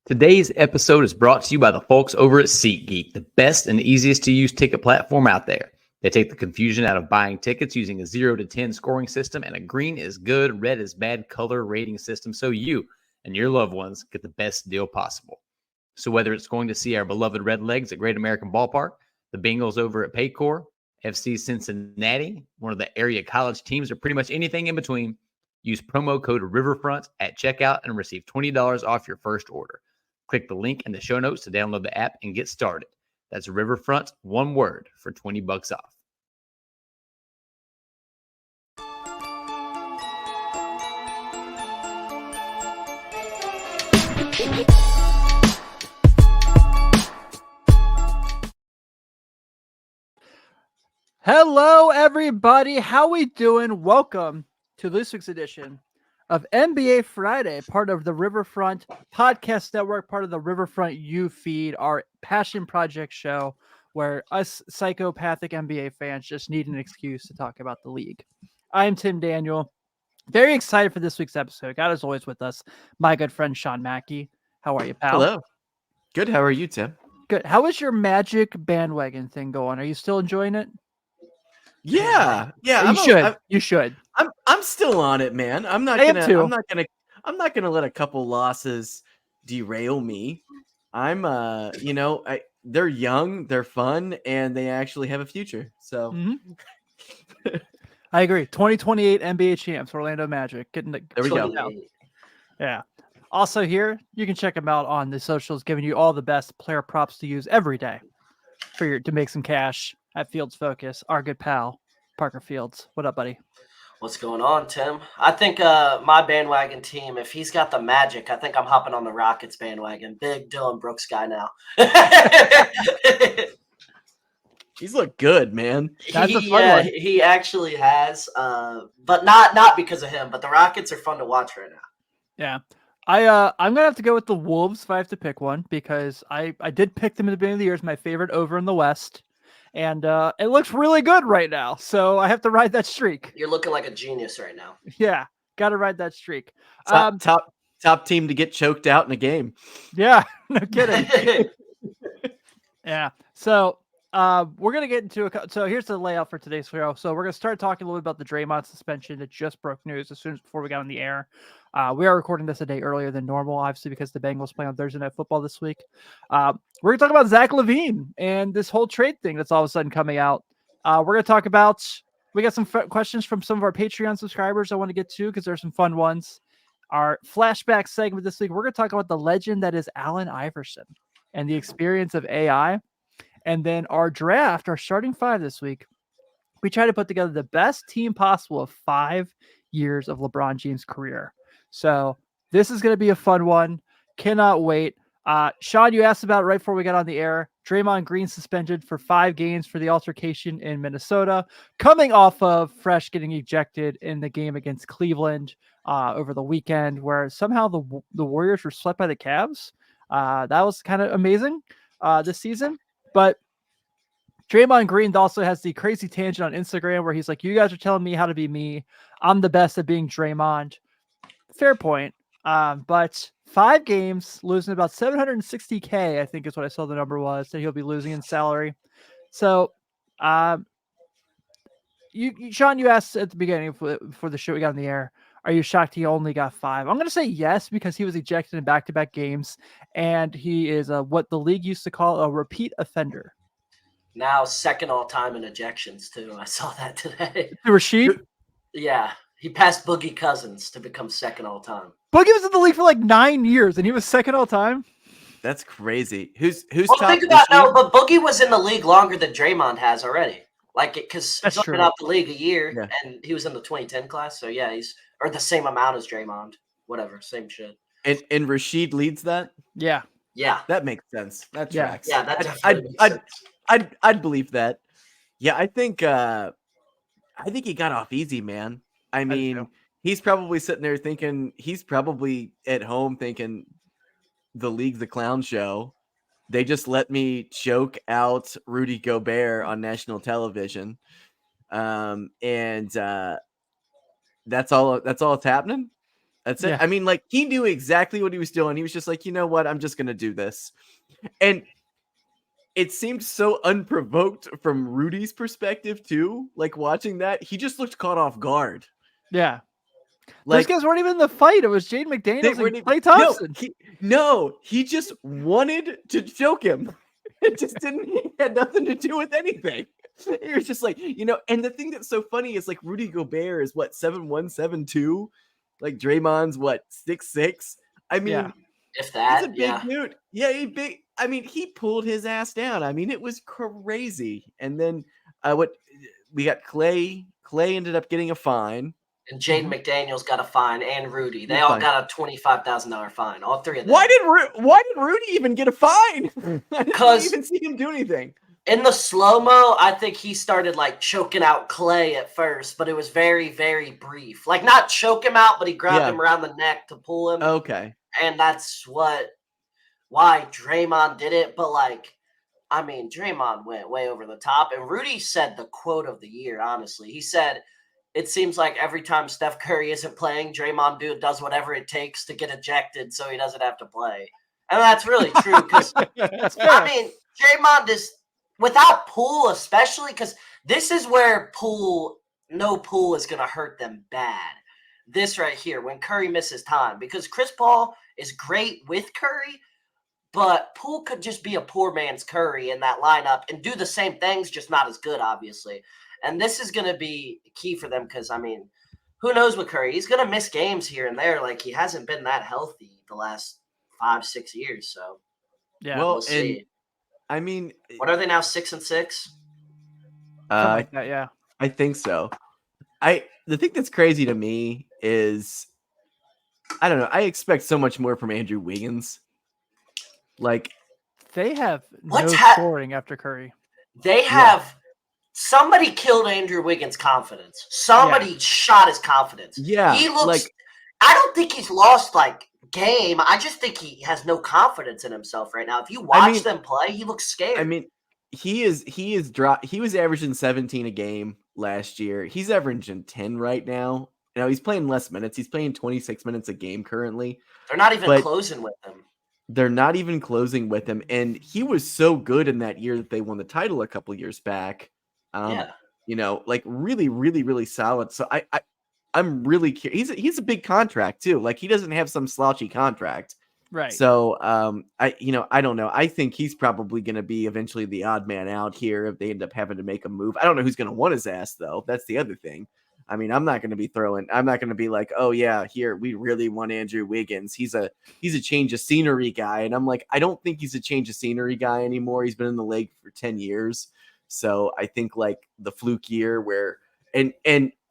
Today's episode is brought to you by the folks over at SeatGeek, the best and easiest to use ticket platform out there. They take the confusion out of buying tickets using a 0 to 10 scoring system and a green is good, red is bad color rating system so you and your loved ones get the best deal possible. So whether it's going to see our beloved Redlegs at Great American Ballpark, the Bengals over at Paycor, FC Cincinnati, one of the area college teams, or pretty much anything in between, use promo code Riverfront at checkout and receive $20 off your first order. Click the link in the show notes to download the app and get started. That's Riverfront, one word, for $20 off. Hello, everybody. How we doing? Welcome to this week's edition of NBA Friday, part of the Riverfront Podcast Network, part of the Riverfront U feed, our passion project show where us psychopathic NBA fans just need an excuse to talk about the league. I'm Tim Daniel. Very excited for this week's episode. God is always with us. My good friend Sean Mackey. How are you, pal? Hello. Good. How are you, Tim? Good. How is your Magic bandwagon thing going? Are you still enjoying it? Yeah. You should. I'm still on it, man. I'm not gonna let a couple losses derail me. They're young, they're fun, and they actually have a future. So I agree. 2028 NBA champs, Orlando Magic. There we go. Yeah. Also here, you can check them out on the socials, giving you all the best player props to use every day to make some cash at Fields Focus. Our good pal, Parker Fields. What up, buddy? What's going on, Tim? I think my bandwagon team, if he's got the Magic, I think I'm hopping on the Rockets bandwagon. Big Dylan Brooks guy now. He's looked good, man. That's a fun one. He actually has, but not because of him. But the Rockets are fun to watch right now. Yeah. I'm gonna have to go with the Wolves if I have to pick one, because I did pick them at the beginning of the year as my favorite over in the West. And it looks really good right now. So I have to ride that streak. You're looking like a genius right now. Yeah, got to ride that streak. Top team to get choked out in a game. Yeah, no kidding. Yeah. So we're going to get into so here's the layout for today's show. So we're going to start talking a little bit about the Draymond suspension that just broke news before we got on the air. We are recording this a day earlier than normal, obviously, because the Bengals play on Thursday Night Football this week. We're going to talk about Zach LaVine and this whole trade thing that's all of a sudden coming out. We're going to talk about, we got some questions from some of our Patreon subscribers I want to get to because there's some fun ones. Our flashback segment this week, we're going to talk about the legend that is Allen Iverson and the experience of AI. And then our draft, our starting five this week, we try to put together the best team possible of 5 years of LeBron James' career. So this is going to be a fun one. Cannot wait. Sean, you asked about it right before we got on the air. Draymond Green suspended for 5 games for the altercation in Minnesota, coming off of fresh getting ejected in the game against Cleveland over the weekend, where somehow the Warriors were swept by the Cavs. That was kind of amazing this season. But Draymond Green also has the crazy tangent on Instagram where he's like, you guys are telling me how to be me. I'm the best at being Draymond. Fair point. But 5 games, losing about $760K, I think is what I saw the number was, that he'll be losing in salary. So, Sean, you asked at the beginning before the show we got on the air, are you shocked he only got 5? I'm going to say yes, because he was ejected in back-to-back games, and he is what the league used to call a repeat offender. Now second all-time in ejections, too. I saw that today. Rasheed? Yeah. He passed Boogie Cousins to become second all-time. Boogie was in the league for like 9 years, and he was second all-time? That's crazy. Who's well, top? Think about no, but Boogie was in the league longer than Draymond has already. Like, because he's been out the league a year, and he was in the 2010 class. So, yeah, he's or the same amount as Draymond. Whatever, same shit. And Rasheed leads that? Yeah. Yeah. That makes sense. That tracks. Yeah, that definitely makes sense. I'd believe that. Yeah, I think he got off easy, man. I mean, he's probably sitting there thinking, he's probably at home thinking the league's a clown show. They just let me choke out Rudy Gobert on national television. And that's all that's happening. That's it. Yeah. I mean, like, he knew exactly what he was doing. He was just like, you know what? I'm just going to do this. And it seemed so unprovoked from Rudy's perspective, too. Like, watching that, he just looked caught off guard. Yeah. Like, those guys weren't even in the fight. It was Jaden McDaniels and Klay Thompson. He just wanted to choke him. It just it had nothing to do with anything. It was just like, and the thing that's so funny is like Rudy Gobert is what, 7'1", 7'2", like Draymond's what, 6'6". I mean, if that, he's a big dude. Yeah, he pulled his ass down. I mean, it was crazy. And then we got Klay. Klay ended up getting a fine. And Jaden McDaniels got a fine, and Rudy. They all got a $25,000 fine. All three of them. Why did Rudy even get a fine? I didn't even see him do anything. In the slow-mo, I think he started like choking out Klay at first, but it was very, very brief. Like not choke him out, but he grabbed him around the neck to pull him. Okay. And that's why Draymond did it. But like, I mean, Draymond went way over the top. And Rudy said the quote of the year, honestly. He said, it seems like every time Steph Curry isn't playing, Draymond does whatever it takes to get ejected so he doesn't have to play. And that's really true because, I mean, Draymond is, without Poole especially, because this is where no Poole is going to hurt them bad. This right here, when Curry misses time. Because Chris Paul is great with Curry, but Poole could just be a poor man's Curry in that lineup and do the same things, just not as good, obviously. And this is going to be key for them because, I mean, who knows with Curry? He's going to miss games here and there. Like, he hasn't been that healthy the last 5-6 years. So, yeah, well, we'll see. I mean, what are they now, 6-6? Like that, yeah. I think so. The thing that's crazy to me is, I don't know, I expect so much more from Andrew Wiggins. Like, they have no scoring after Curry. They have somebody killed Andrew Wiggins' confidence. Somebody shot his confidence. Yeah, he looks. Like, I don't think he's lost game. I just think he has no confidence in himself right now. If you watch them play, he looks scared. I mean, he was averaging 17 a game last year. He's averaging 10 right now. He's playing less minutes. He's playing 26 minutes a game currently. They're not even closing with him. They're not even closing with him. And he was so good in that year that they won the title a couple years back. Like really, really, really solid. So I'm really curious. He's a big contract too. Like he doesn't have some slouchy contract. Right. So I don't know. I think he's probably going to be eventually the odd man out here if they end up having to make a move. I don't know who's going to want his ass though. That's the other thing. I mean, I'm not going to be like, oh yeah, here, we really want Andrew Wiggins. He's a change of scenery guy. And I'm like, I don't think he's a change of scenery guy anymore. He's been in the league for 10 years. So I think like the fluke year where, and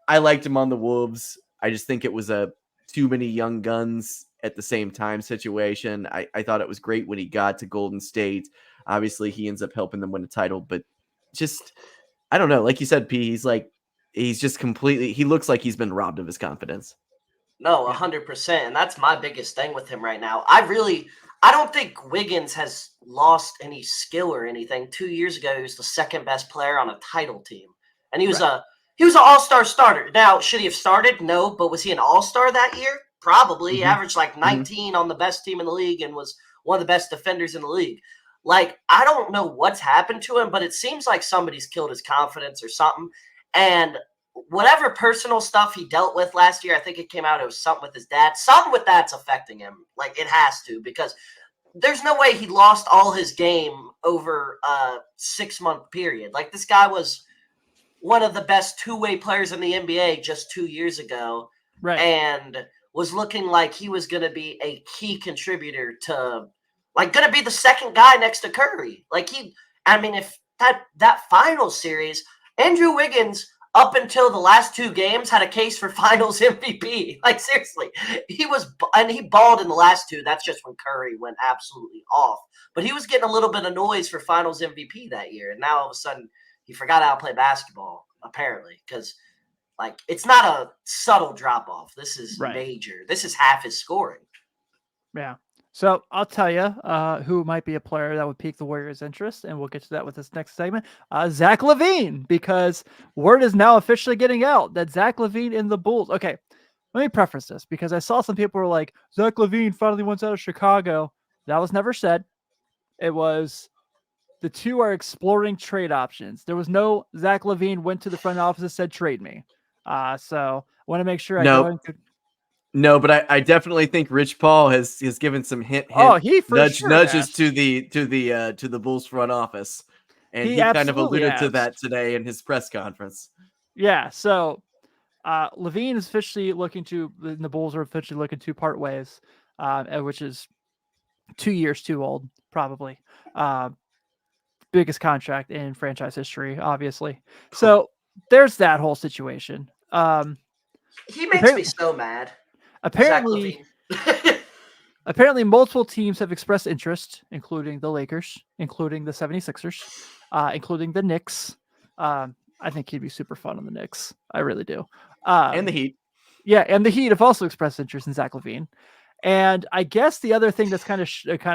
I liked him on the Wolves. I just think it was a too many young guns at the same time situation. I thought it was great when he got to Golden State. Obviously he ends up helping them win a title, but just, I don't know. Like you said, P, he's just completely, he looks like he's been robbed of his confidence. No, 100%. And that's my biggest thing with him right now. I don't think Wiggins has lost any skill or anything. 2 years ago, he was the second best player on a title team. And he was an all-star starter. Now, should he have started? No, but was he an all-star that year? Probably. He averaged like 19 on the best team in the league and was one of the best defenders in the league. Like, I don't know what's happened to him, but it seems like somebody's killed his confidence or something. And whatever personal stuff he dealt with last year, I think it came out, it was something with his dad. Something with that's affecting him. Like, it has to, because there's no way he lost all his game over a 6-month period. Like, this guy was one of the best two-way players in the NBA just 2 years ago. Right. And was looking like he was going to be a key contributor to, like, going to be the second guy next to Curry. Like, if that final series, Andrew Wiggins, up until the last 2 games, had a case for finals MVP. Like, seriously, he balled in the last 2. That's just when Curry went absolutely off. But he was getting a little bit of noise for finals MVP that year. And now all of a sudden he forgot how to play basketball, apparently, because like, it's not a subtle drop off. This is major. This is half his scoring. Yeah. So I'll tell you who might be a player that would pique the Warriors' interest, and we'll get to that with this next segment. Zach LaVine, because word is now officially getting out that Zach LaVine in the Bulls. Okay, let me preface this because I saw some people were like, Zach LaVine finally wants out of Chicago. That was never said. It was the two are exploring trade options. There was no Zach LaVine went to the front office and said trade me. So I want to make sure I go into. No, but I definitely think Rich Paul has given some hint He for nudges has. to the Bulls front office, and He he kind of absolutely alluded to has. that today in his press conference. Yeah, so LaVine is officially looking to, the Bulls are officially looking to part ways, which is 2 years too old, probably. Biggest contract in franchise history, obviously. So there's that whole situation. He makes me so mad. Apparently, apparently multiple teams have expressed interest, including the Lakers, including the 76ers, including the Knicks. I think he'd be super fun on the Knicks. I really do. And the Heat. Yeah, and the Heat have also expressed interest in Zach LaVine. And I guess the other thing that's kind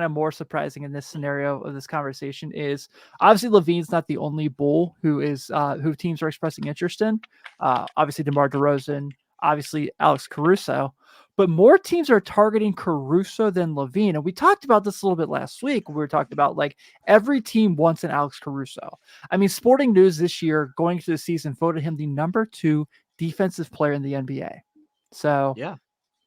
of more surprising in this scenario of this conversation is obviously LaVine's not the only Bull who teams are expressing interest in. Obviously DeMar DeRozan, obviously Alex Caruso, but more teams are targeting Caruso than LaVine. And we talked about this a little bit last week. We were talking about like every team wants an Alex Caruso. I mean, Sporting News this year going into the season voted him the number 2 defensive player in the NBA. So yeah.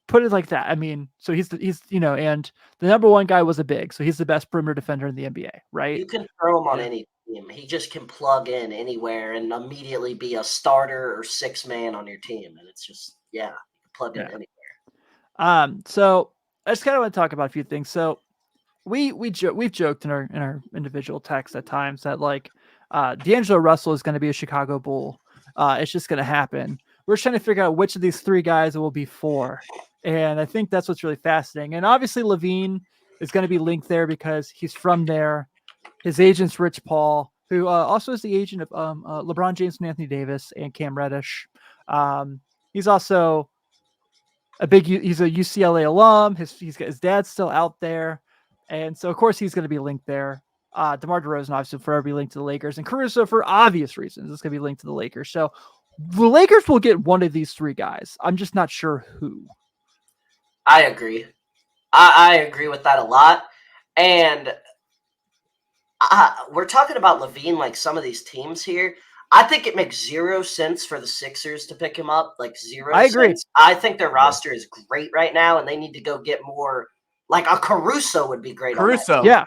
Put it like that. I mean, so he's and the number 1 guy was a big, so he's the best perimeter defender in the NBA, right? You can throw him on any team. He just can plug in anywhere and immediately be a starter or 6 man on your team, and it's just plug in anywhere. So I just kind of want to talk about a few things. So we've joked in our individual texts at times that like D'Angelo Russell is going to be a Chicago Bull. It's just going to happen. We're trying to figure out which of these 3 guys it will be for. And I think that's what's really fascinating. And obviously LaVine is going to be linked there because he's from there. His agent's Rich Paul, who also is the agent of LeBron James and Anthony Davis and Cam Reddish. He's also he's a UCLA alum. He's got his dad's still out there. And so of course he's going to be linked there. DeMar DeRozan obviously forever be linked to the Lakers, and Caruso for obvious reasons is going to be linked to the Lakers. So the Lakers will get one of these 3 guys. I'm just not sure who. I agree. I agree with that a lot. And we're talking about LaVine, like some of these teams here. I think it makes 0 sense for the Sixers to pick him up. Like 0 I agree. sense. I think their roster is great right now, and they need to go get more. Like a Caruso would be great. Caruso. Yeah.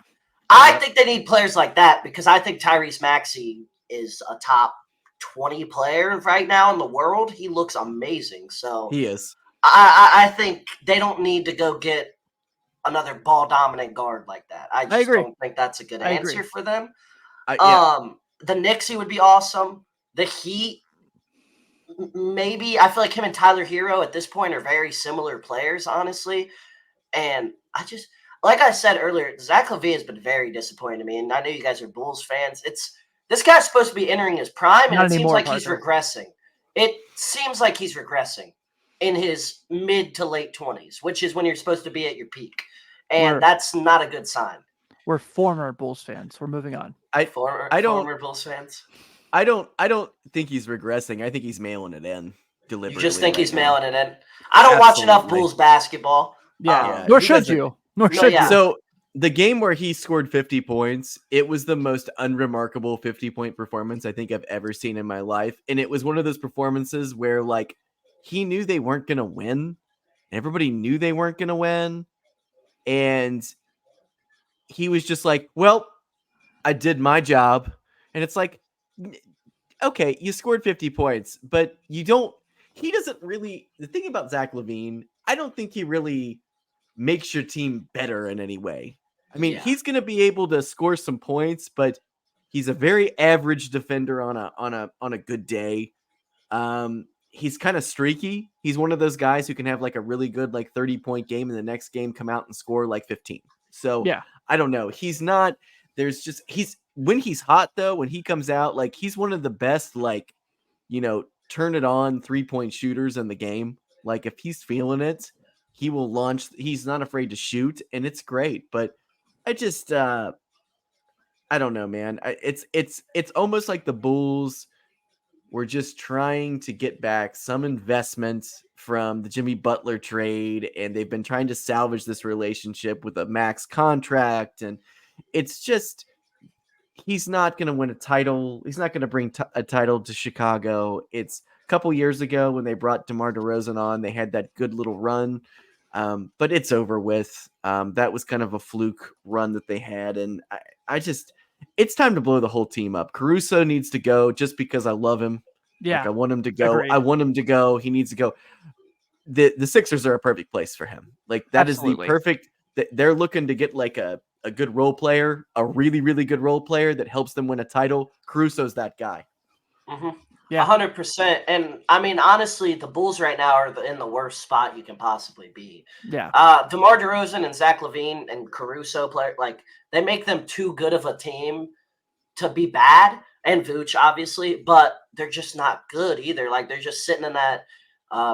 I think they need players like that because I think Tyrese Maxey is a top 20 player right now in the world. He looks amazing. So he is. I think they don't need to go get another ball dominant guard like that. I just don't think that's a good answer for them. The Knicks, he would be awesome. The Heat, maybe. I feel like him and Tyler Hero at this point are very similar players, honestly. And I just, like I said earlier, Zach LaVine has been very disappointing to me. And I know you guys are Bulls fans. This guy's supposed to be entering his prime, and it seems like he's regressing. It seems like he's regressing in his mid to late 20s, which is when you're supposed to be at your peak. And that's not a good sign. We're former Bulls fans. We're moving on. Former Bulls fans. I don't think he's regressing. I think he's mailing it in deliberately. You just think he's mailing it in? I don't watch enough Bulls basketball. Yeah. Nor should you. So the game where he scored 50 points, it was the most unremarkable 50-point performance I think I've ever seen in my life. And it was one of those performances where like he knew they weren't going to win. Everybody knew they weren't going to win. And he was just like, well, I did my job. And it's like, okay, you scored 50 points, but he doesn't really, the thing about Zach LaVine, I don't think he really makes your team better in any way. I mean, he's going to be able to score some points, but he's a very average defender on a good day. He's kind of streaky. He's one of those guys who can have like a really good like 30-point game and the next game come out and score like 15. So I don't know. When he's hot though, when he comes out, like he's one of the best, like, turn it on 3-point shooters in the game. Like if he's feeling it, he will launch. He's not afraid to shoot, and it's great. But I just, I don't know, man. It's almost like the Bulls were just trying to get back some investment from the Jimmy Butler trade, and they've been trying to salvage this relationship with a max contract. And it's just, he's not going to win a title. He's not going to bring a title to Chicago. It's a couple years ago when they brought DeMar DeRozan on, they had that good little run, but it's over with. That was kind of a fluke run that they had. And I just, it's time to blow the whole team up. Caruso needs to go just because I love him. Yeah. Like, I want him to go. Agreed. I want him to go. He needs to go. The Sixers are a perfect place for him. Like, that Absolutely. is the perfect, they're looking to get like a good role player, a really, really good role player that helps them win a title. Caruso's that guy. Mm-hmm. Yeah. 100%. And I mean, honestly, the Bulls right now are in the worst spot you can possibly be. Yeah. DeMar DeRozan and Zach LaVine and Caruso player, like, they make them too good of a team to be bad. And Vooch, obviously, but they're just not good either. Like, they're just sitting in that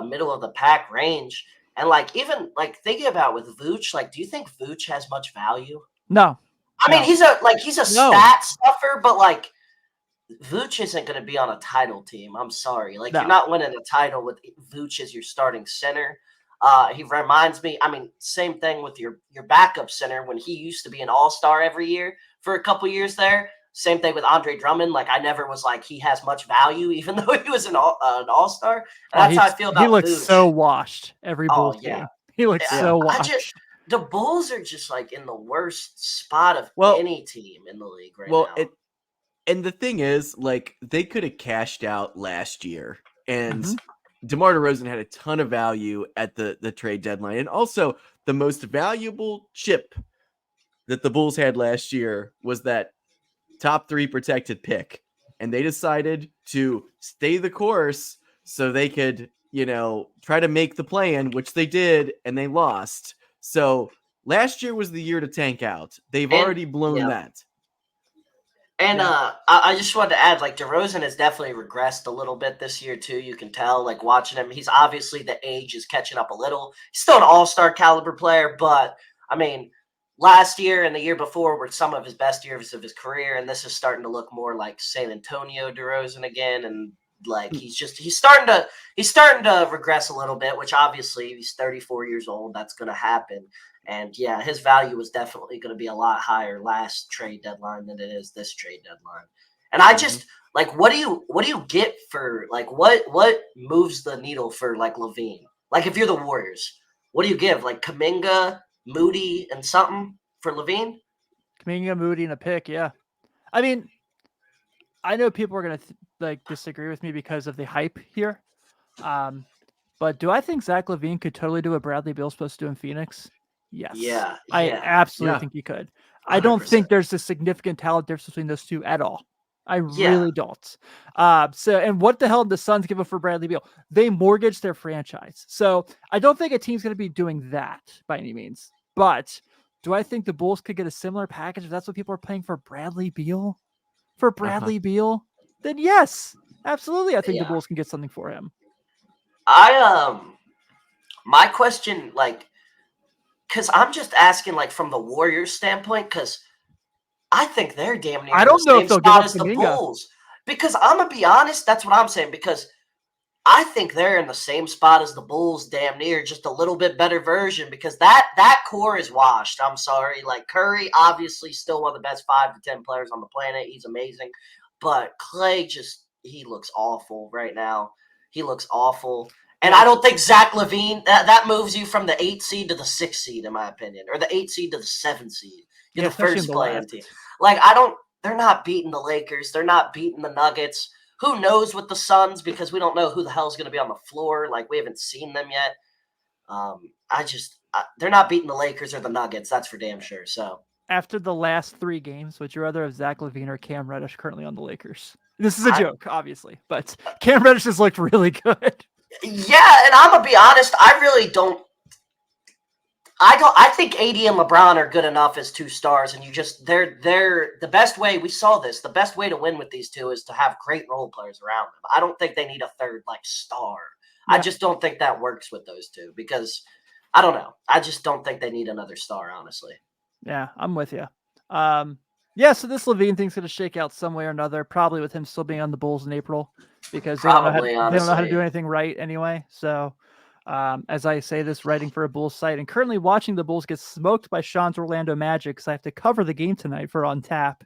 middle of the pack range. And like, even like thinking about with Vooch, like, do you think Vooch has much value? No. I mean, he's a stat stuffer, but like, Vooch isn't going to be on a title team. I'm sorry. Like, you're not winning a title with Vooch as your starting center. He reminds me, I mean, same thing with your backup center when he used to be an all-star every year for a couple years there. Same thing with Andre Drummond. Like, I never was like he has much value, even though he was an all-star. And that's how I feel about Vooch. He looks so washed every Bulls game. He looks so washed. The Bulls are just like in the worst spot of any team in the league right now. And the thing is, like, they could have cashed out last year, and DeMar DeRozan had a ton of value at the trade deadline. And also, the most valuable chip that the Bulls had last year was that top 3 protected pick. And they decided to stay the course so they could, try to make the play-in, which they did, and they lost. So last year was the year to tank out. They've already blown that. And I just wanted to add, like, DeRozan has definitely regressed a little bit this year, too. You can tell, like, watching him. He's obviously, the age is catching up a little. He's still an all-star caliber player, but, I mean, last year and the year before were some of his best years of his career, and this is starting to look more like San Antonio DeRozan again. And, like, he's starting to regress a little bit, which obviously he's 34 years old. That's going to happen. And yeah, his value was definitely going to be a lot higher last trade deadline than it is this trade deadline. And I just like, what do you get for, like, what moves the needle for, like, LaVine? Like, if you're the Warriors, what do you give? Like, Kuminga, Moody, and something for LaVine? Kuminga, Moody, and a pick. Yeah. I mean, I know people are going to disagree with me because of the hype here. But do I think Zach LaVine could totally do what Bradley Beal's supposed to do in Phoenix? Yes. Yeah. I absolutely think he could. 100%. I don't think there's a significant talent difference between those two at all. I really don't. And what the hell did the Suns give up for Bradley Beal? They mortgaged their franchise. So I don't think a team's going to be doing that by any means. But do I think the Bulls could get a similar package if that's what people are paying for Bradley Beal? For Bradley Beal? Then yes, absolutely. I think the Bulls can get something for him. My question, like, because I'm just asking, like, from the Warriors standpoint, because I think they're damn near the same spot as the Bulls. Because I'm going to be honest, that's what I'm saying, because I think they're in the same spot as the Bulls damn near, just a little bit better version, because that core is washed. I'm sorry. Like, Curry, obviously still one of the best 5 to 10 players on the planet. He's amazing. But Clay he looks awful right now. He looks awful. And I don't think Zach LaVine, that moves you from the 8th seed to the 6th seed, in my opinion, or the 8th seed to the 7th seed. You're the first play-in team. Like, they're not beating the Lakers. They're not beating the Nuggets. Who knows with the Suns, because we don't know who the hell is going to be on the floor. Like, we haven't seen them yet. They're not beating the Lakers or the Nuggets. That's for damn sure. So after the last 3 games, would you rather have Zach LaVine or Cam Reddish currently on the Lakers? This is a joke, obviously, but Cam Reddish has looked really good. Yeah, and I'm gonna be honest. I really don't. I think AD and LeBron are good enough as 2 stars, and they're the best way. We saw this. The best way to win with these 2 is to have great role players around them. I don't think they need a 3rd star. Yeah. I just don't think that works with those 2 because I don't know. I just don't think they need another star, honestly. Yeah, I'm with you. So this LaVine thing's going to shake out some way or another, probably with him still being on the Bulls in April. because Probably, they don't know how to honestly. do anything right anyway. So, as I say this, writing for a Bulls site and currently watching the Bulls get smoked by Sean's Orlando Magic because I have to cover the game tonight for On Tap.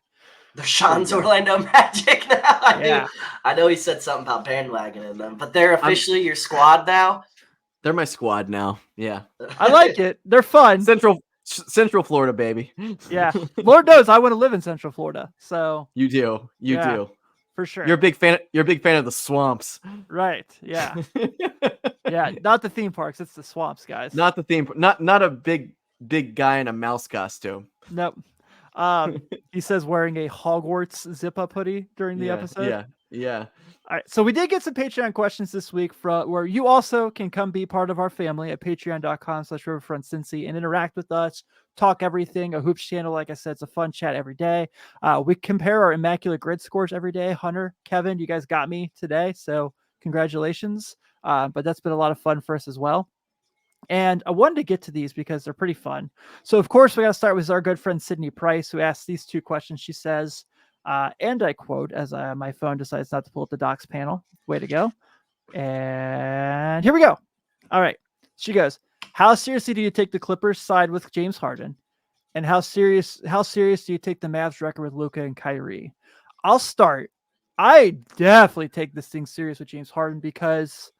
The Sean's Orlando Magic now. Yeah. I know he said something about bandwagoning them, but they're officially your squad now. They're my squad now. Yeah. I like it. They're fun. Central Florida, baby. Yeah. Lord knows I want to live in Central Florida. So You do. You Yeah. do. for sure. You're a big fan of the swamps. Right. Yeah. Yeah. Not the theme parks. It's the swamps, guys. Not the theme. Not a big guy in a mouse costume. Nope. He says wearing a Hogwarts zip-up hoodie during the episode. Yeah. All right, so we did get some Patreon questions this week where you also can come be part of our family at patreon.com/riverfrontcincy and interact with us, talk everything. A hoops channel, like I said, it's a fun chat every day. We compare our immaculate grid scores every day. Hunter, Kevin, you guys got me today, so congratulations. But that's been a lot of fun for us as well. And I wanted to get to these because they're pretty fun. So, of course, we got to start with our good friend Sydney Price, who asked these two questions. She says, and I quote, as my phone decides not to pull up the docs panel. Way to go. And here we go. All right. She goes, how seriously do you take the Clippers side with James Harden? And how serious do you take the Mavs record with Luka and Kyrie? I'll start. I definitely take this thing serious with James Harden because,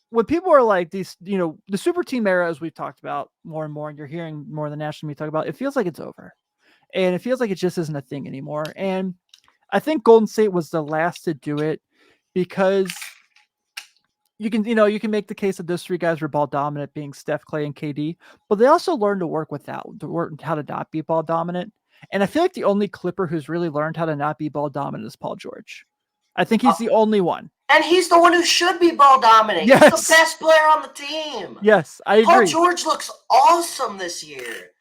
when people are like these, the super team era, as we've talked about more and more, and you're hearing more of the national media talk about, it feels like it's over. And it feels like it just isn't a thing anymore. And I think Golden State was the last to do it because you can make the case that those three guys were ball dominant, being Steph, Clay, and KD, but they also learned to work how to not be ball dominant. And I feel like the only Clipper who's really learned how to not be ball dominant is Paul George. I think he's the only one. And he's the one who should be ball dominant. Yes. He's the best player on the team. Yes, I agree. Paul George looks awesome this year.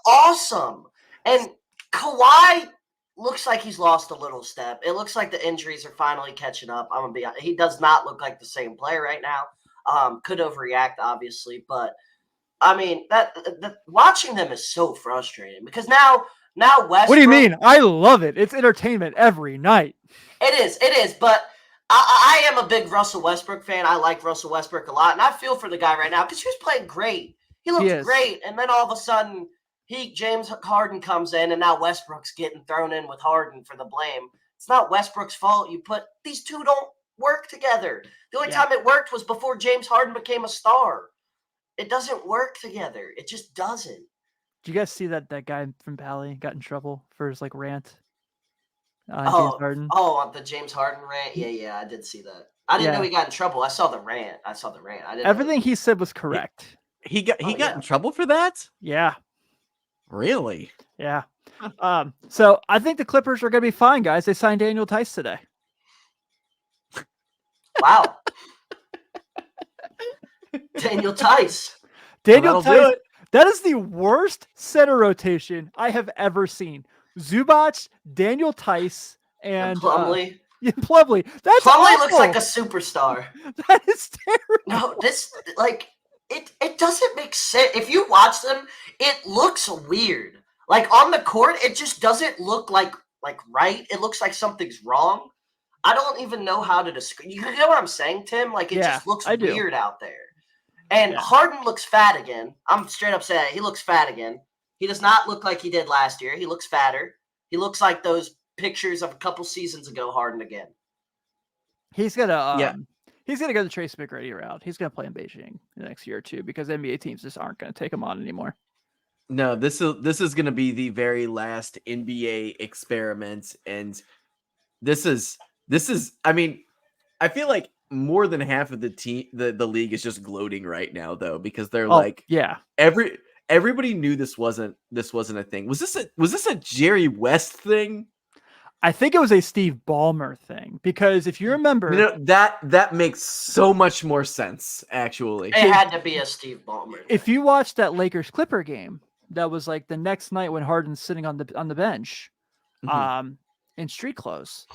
Awesome. And Kawhi looks like he's lost a little step. It looks like the injuries are finally catching up. I'm gonna be honest. He does not look like the same player right now. Could overreact, obviously, but I mean that watching them is so frustrating because now Westbrook. What do you mean? I love it. It's entertainment every night. It is, but I am a big Russell Westbrook fan. I like Russell Westbrook a lot, and I feel for the guy right now because he was playing great. He looked great, and then all of a sudden, James Harden comes in, and now Westbrook's getting thrown in with Harden for the blame. It's not Westbrook's fault. These two don't work together. The only time it worked was before James Harden became a star. It doesn't work together. It just doesn't. Did you guys see that guy from Pally got in trouble for his rant? James Harden. Oh, the James Harden rant? Yeah, I did see that. I didn't know he got in trouble. I saw the rant. Everything he said was correct. He got in trouble for that? Yeah. Really? Yeah. So I think the Clippers are going to be fine, guys. They signed Daniel Tice today. Wow. Daniel Tice. Daniel Tice. That is the worst center rotation I have ever seen. Zubac, Daniel Tice, and Plumlee. Plumlee. That's Plumlee awful. looks like a superstar. That is terrible. No, it doesn't make sense. If you watch them, it looks weird. Like on the court, it just doesn't look like right. It looks like something's wrong. I don't even know how to describe. You know what I'm saying, Tim? Like it just looks weird out there. And Harden looks fat again. I'm straight up saying he looks fat again. He does not look like he did last year. He looks fatter. He looks like those pictures of a couple seasons ago, Harden again. He's gonna he's gonna go the Trace McGrady route. He's gonna play in Beijing the next year or two because NBA teams just aren't gonna take him on anymore. No, this is gonna be the very last NBA experiment, and this is. I mean, I feel like more than half of the league is just gloating right now, though, because they're everybody knew this wasn't a thing. Was this a Jerry West thing? I think it was a Steve Ballmer thing because if you remember, that makes so much more sense. Actually, it had to be a Steve Ballmer thing. If you watched that Lakers Clipper game, that was like the next night when Harden's sitting on the bench, in street clothes.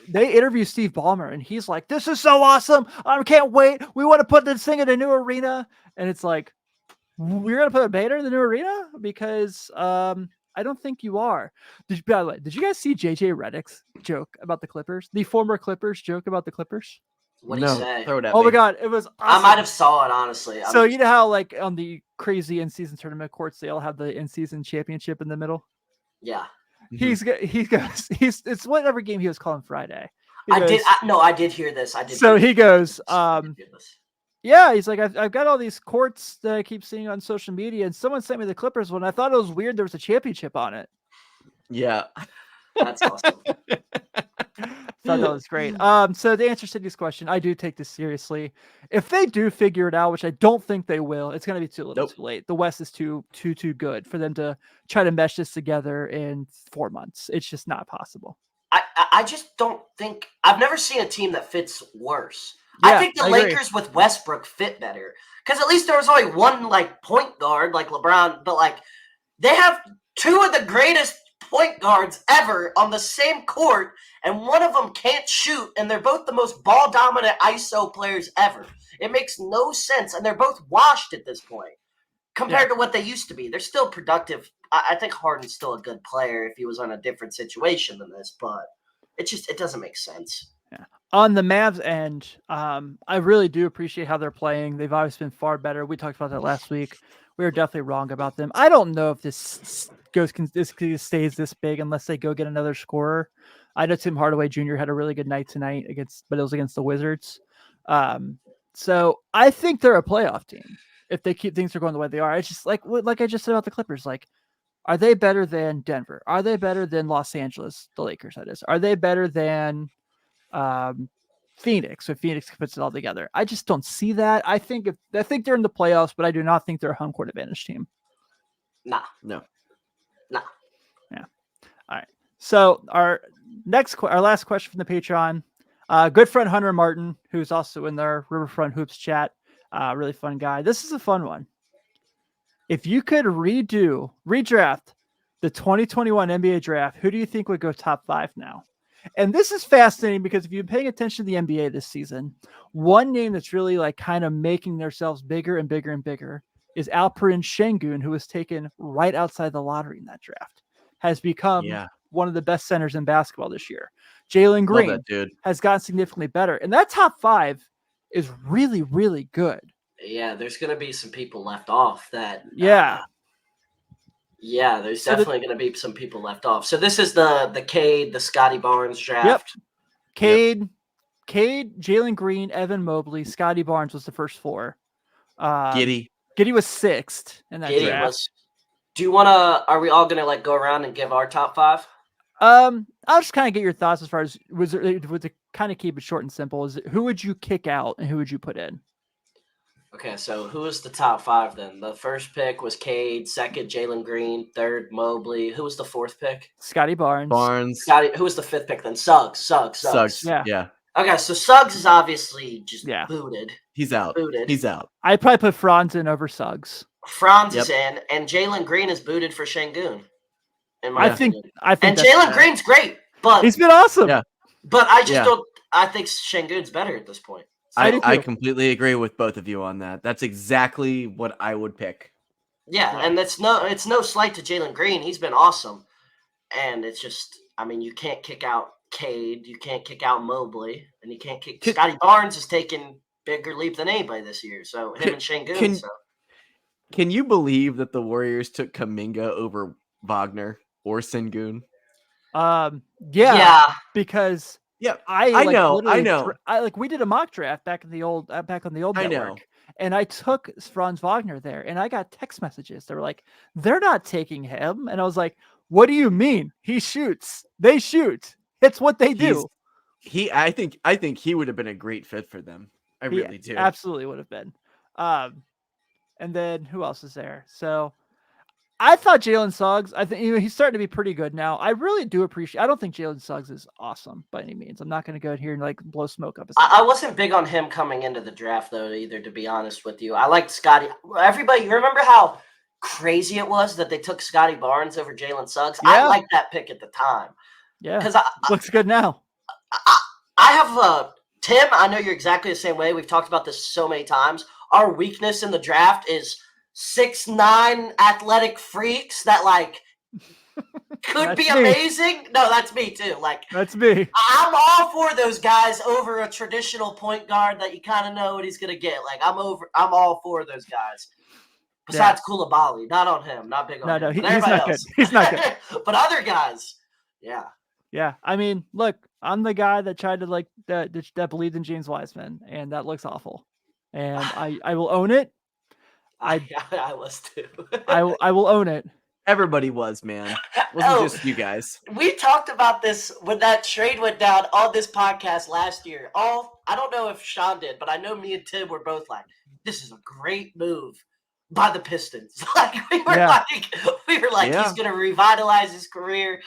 They interview Steve Ballmer and he's like, "This is so awesome! I can't wait. We want to put this thing in a new arena." And it's like, we're gonna put a banner in the new arena because I don't think you are. By the way, did you guys see JJ Redick's joke about the Clippers? The former Clippers joke about the Clippers? What do you No, say? throw it at Oh me. my God, it was awesome. I might have saw it, honestly. So you know how like on the crazy in-season tournament courts, they all have the in-season championship in the middle? Yeah. It's whatever game he was calling Friday. I did hear this. He goes, I did hear this. yeah, he's like, I've got all these courts that I keep seeing on social media, and someone sent me the Clippers one. I thought it was weird there was a championship on it. Yeah. That's awesome. Thought that was great. So to answer Sydney's question, I do take this seriously. If they do figure it out, which I don't think they will, it's going to be too little, too late. The West is too good for them to try to mesh this together in 4 months. It's just not possible. I just don't think I've never seen a team that fits worse. Yeah, I think the Lakers with Westbrook fit better because at least there was only one like point guard like LeBron, but like they have two of the greatest point guards ever on the same court, and one of them can't shoot, and they're both the most ball dominant ISO players ever. It makes no sense, and they're both washed at this point compared to what they used to be. They're still productive. I think Harden's still a good player if he was on a different situation than this, but it doesn't make sense. Yeah. On the Mavs end, I really do appreciate how they're playing. They've always been far better. We talked about that last week. We were definitely wrong about them. I don't know if this stays this big unless they go get another scorer. I know Tim Hardaway Jr. had a really good night tonight but it was against the Wizards. So I think they're a playoff team if they keep things are going the way they are. It's just like I just said about the Clippers. Like, are they better than Denver? Are they better than Los Angeles? The Lakers, that is. Are they better than Phoenix? So Phoenix puts it all together. I just don't see that. I think they're in the playoffs, but I do not think they're a home court advantage team. Nah. No. Yeah. All right. So our last question from the Patreon, good friend Hunter Martin, who's also in their Riverfront Hoops chat, really fun guy. This is a fun one. If you could redraft the 2021 NBA draft, who do you think would go top 5 now? And this is fascinating because if you've been paying attention to the NBA this season, one name that's really like kind of making themselves bigger and bigger and bigger is Alperen Şengün, who was taken right outside the lottery in that draft, has become one of the best centers in basketball this year. Jalen Green has gotten significantly better. And that top 5 is really, really good. Yeah, there's going to be some people left off that. There's definitely going to be some people left off. So this is the Cade, the Scotty Barnes draft. Cade, Jalen Green, Evan Mobley, Scotty Barnes was the first 4. Giddey was 6th in that draft. Do you want to? Are we all going to like go around and give our top 5? I'll just kind of get your thoughts as far as to kind of keep it short and simple. Who would you kick out and who would you put in? Okay, so who was the top 5 then? The first pick was Cade, second Jalen Green, third Mobley. Who was the 4th pick? Scotty Barnes. Who was the 5th pick then? Suggs. Yeah. Okay, so Suggs is obviously just booted. He's out. I'd probably put Franz in over Suggs. Franz is in, and Jalen Green is booted for Şengün. I think and Jalen Green's great, but he's been awesome. Yeah. But I just don't. I think Şengün's better at this point. I completely agree with both of you on that. That's exactly what I would pick. Yeah, and it's no slight to Jalen Green. He's been awesome. And it's just, I mean, you can't kick out Cade, you can't kick out Mobley, and you can't kick Scotty Barnes has taken bigger leap than anybody this year. So him and Şengün. Can you believe that the Warriors took Kuminga over Wagner or Şengün? Because I know. We did a mock draft back on the old network, and I took Franz Wagner there, and I got text messages. They were like, "They're not taking him," and I was like, "What do you mean? He shoots. They shoot. It's what they do." I think he would have been a great fit for them. I really do. Absolutely would have been. And then who else is there? So I thought Jalen Suggs, I think he's starting to be pretty good now. I really do appreciate. I don't think Jalen Suggs is awesome by any means. I'm not going to go in here and like blow smoke up his head. I wasn't big on him coming into the draft though either, to be honest with you. I liked Scotty. Everybody, you remember how crazy it was that they took Scotty Barnes over Jalen Suggs? I liked that pick at the time. Yeah, because looks good now. I have Tim. I know you're exactly the same way. We've talked about this so many times. Our weakness in the draft is 6'9" athletic freaks that like Could be That's me. amazing. No, that's me too. Like, That's me. I'm all for those guys over a traditional point guard that you kind of know what he's gonna get. Like, I'm all for those guys. Besides Koulibaly, not on him, not big on him. He's But everybody not good. else. He's not good. But other guys, yeah. Yeah, I mean, look, I'm the guy that tried to that believed in James Wiseman, and that looks awful. And I will own it. I was too. I will own it. Everybody was, man. It wasn't just you guys. We talked about this when that trade went down on this podcast last year. I don't know if Sean did, but I know me and Tim were both like, "This is a great move by the Pistons." Like we were like, he's gonna revitalize his career,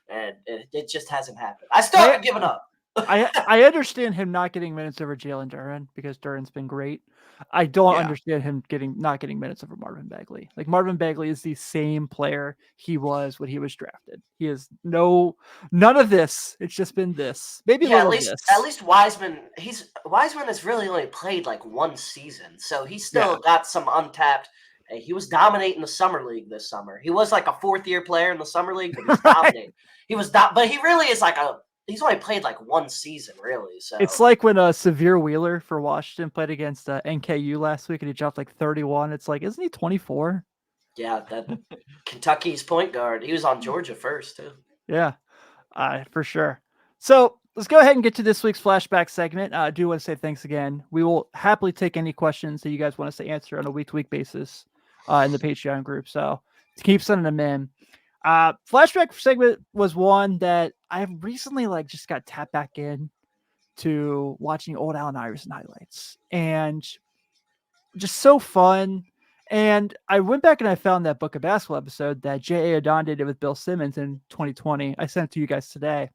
and it just hasn't happened. I still haven't given up. I understand him not getting minutes over Jalen Duren because Duren's been great. I don't understand him not getting minutes over Marvin Bagley. Like Marvin Bagley is the same player he was when he was drafted. He is none of this. It's just been this. Maybe a little of this. At least Wiseman has really only played like one season, so he's still got some untapped. He was dominating the summer league this summer. He was like a fourth-year player in the summer league, but he was dominating. But he really is like he's only played like one season, really. So it's like when Severe Wheeler for Washington played against NKU last week and he dropped like 31. It's like, isn't he 24? Yeah, that Kentucky's point guard. He was on Georgia first too. Yeah, for sure. So let's go ahead and get to this week's flashback segment. I do want to say thanks again. We will happily take any questions that you guys want us to answer on a week-to-week basis in the Patreon group. So keep sending them in. Flashback segment was one that I recently just got tapped back in to watching old Allen Iverson highlights and just so fun. And I went back and I found that Book of Basketball episode that J.A. Adon did with Bill Simmons in 2020. I sent it to you guys today.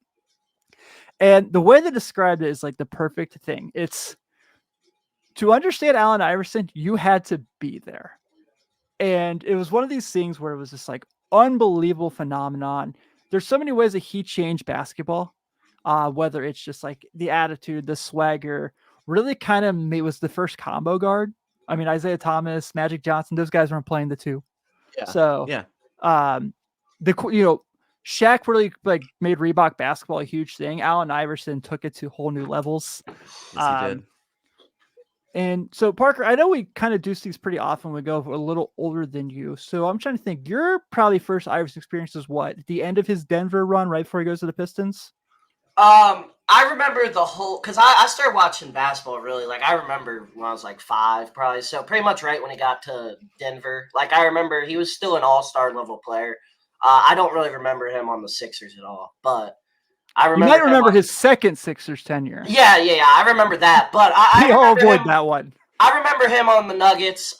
And the way they described it is like the perfect thing. It's to understand Allen Iverson, you had to be there. And it was one of these things where it was just like unbelievable phenomenon. There's so many ways that he changed basketball, whether it's just like the attitude, the swagger, really kind of was the first combo guard. I mean, Isaiah Thomas, Magic Johnson, those guys weren't playing the two. Yeah. So, Shaq really made Reebok basketball a huge thing. Allen Iverson took it to whole new levels. Yes, he did. And so, Parker, I know we kind of do these pretty often. We go a little older than you. So I'm trying to think. Your probably first Iverson experience is what? The end of his Denver run right before he goes to the Pistons? I remember the whole – because I started watching basketball really. Like, I remember when I was like 5 probably. So pretty much right when he got to Denver. Like, I remember he was still an all-star level player. I don't really remember him on the Sixers at all. But I remember – You might remember his second Sixers tenure. Yeah. I remember that. But we all avoid that one. I remember him on the Nuggets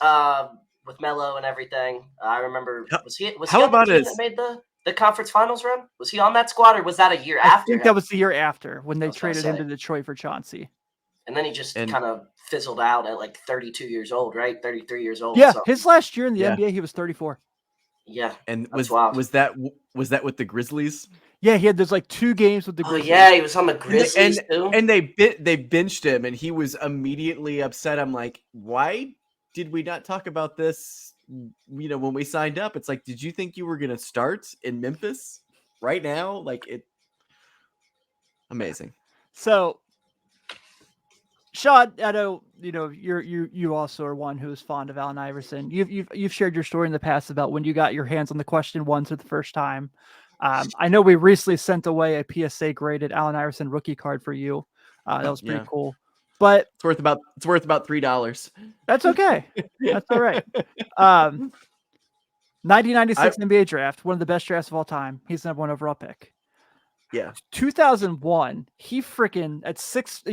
with Melo and everything. I remember – was he on the team that made the conference finals run? Was he on that squad, or was that a year after? I think that was the year after when they traded him to Detroit for Chauncey. And then he just kind of fizzled out at like 32 years old, right? 33 years old. Yeah, his last year in the NBA, he was 34. Yeah, and was that with the Grizzlies? Yeah, he had those like 2 games with the Grizzlies. Oh, yeah, he was on the Grizzlies too. And they benched him, and he was immediately upset. I'm like, why did we not talk about this? You know, when we signed up, it's like, did you think you were going to start in Memphis right now? Like it. Amazing. So, Sean, I know you also are one who is fond of Allen Iverson. You've shared your story in the past about when you got your hands on the question ones for the first time. I know we recently sent away a PSA graded Allen Iverson rookie card for you. That was pretty cool. But it's worth about $3. That's okay. That's all right. 1996 NBA draft, one of the best drafts of all time. He's the #1 overall pick. Yeah. 2001, he freaking at 6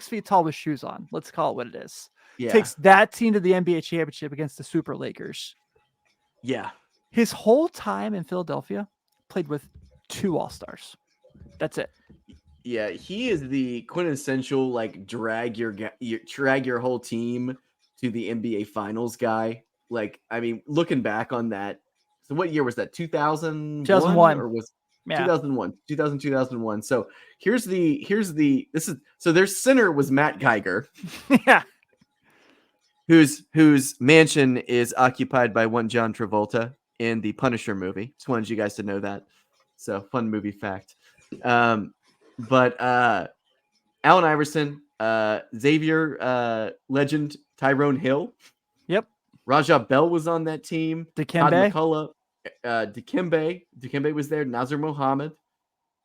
feet tall with shoes on. Let's call it what it is. Yeah. Takes that team to the NBA championship against the Super Lakers. Yeah. His whole time in Philadelphia played with 2 All-Stars. That's it. Yeah, he is the quintessential drag your whole team to the NBA Finals guy. Like, I mean, looking back on that, so what year was that? 2001 or was 2001? 2001. So their center was Matt Geiger. Yeah. Whose mansion is occupied by one John Travolta in the Punisher movie. Just wanted you guys to know that. So fun movie fact. But Allen Iverson, Xavier, legend Tyrone Hill. Yep. Raja Bell was on that team. Todd Dikembe. McCullough, Dikembe was there. Nazir Mohammed.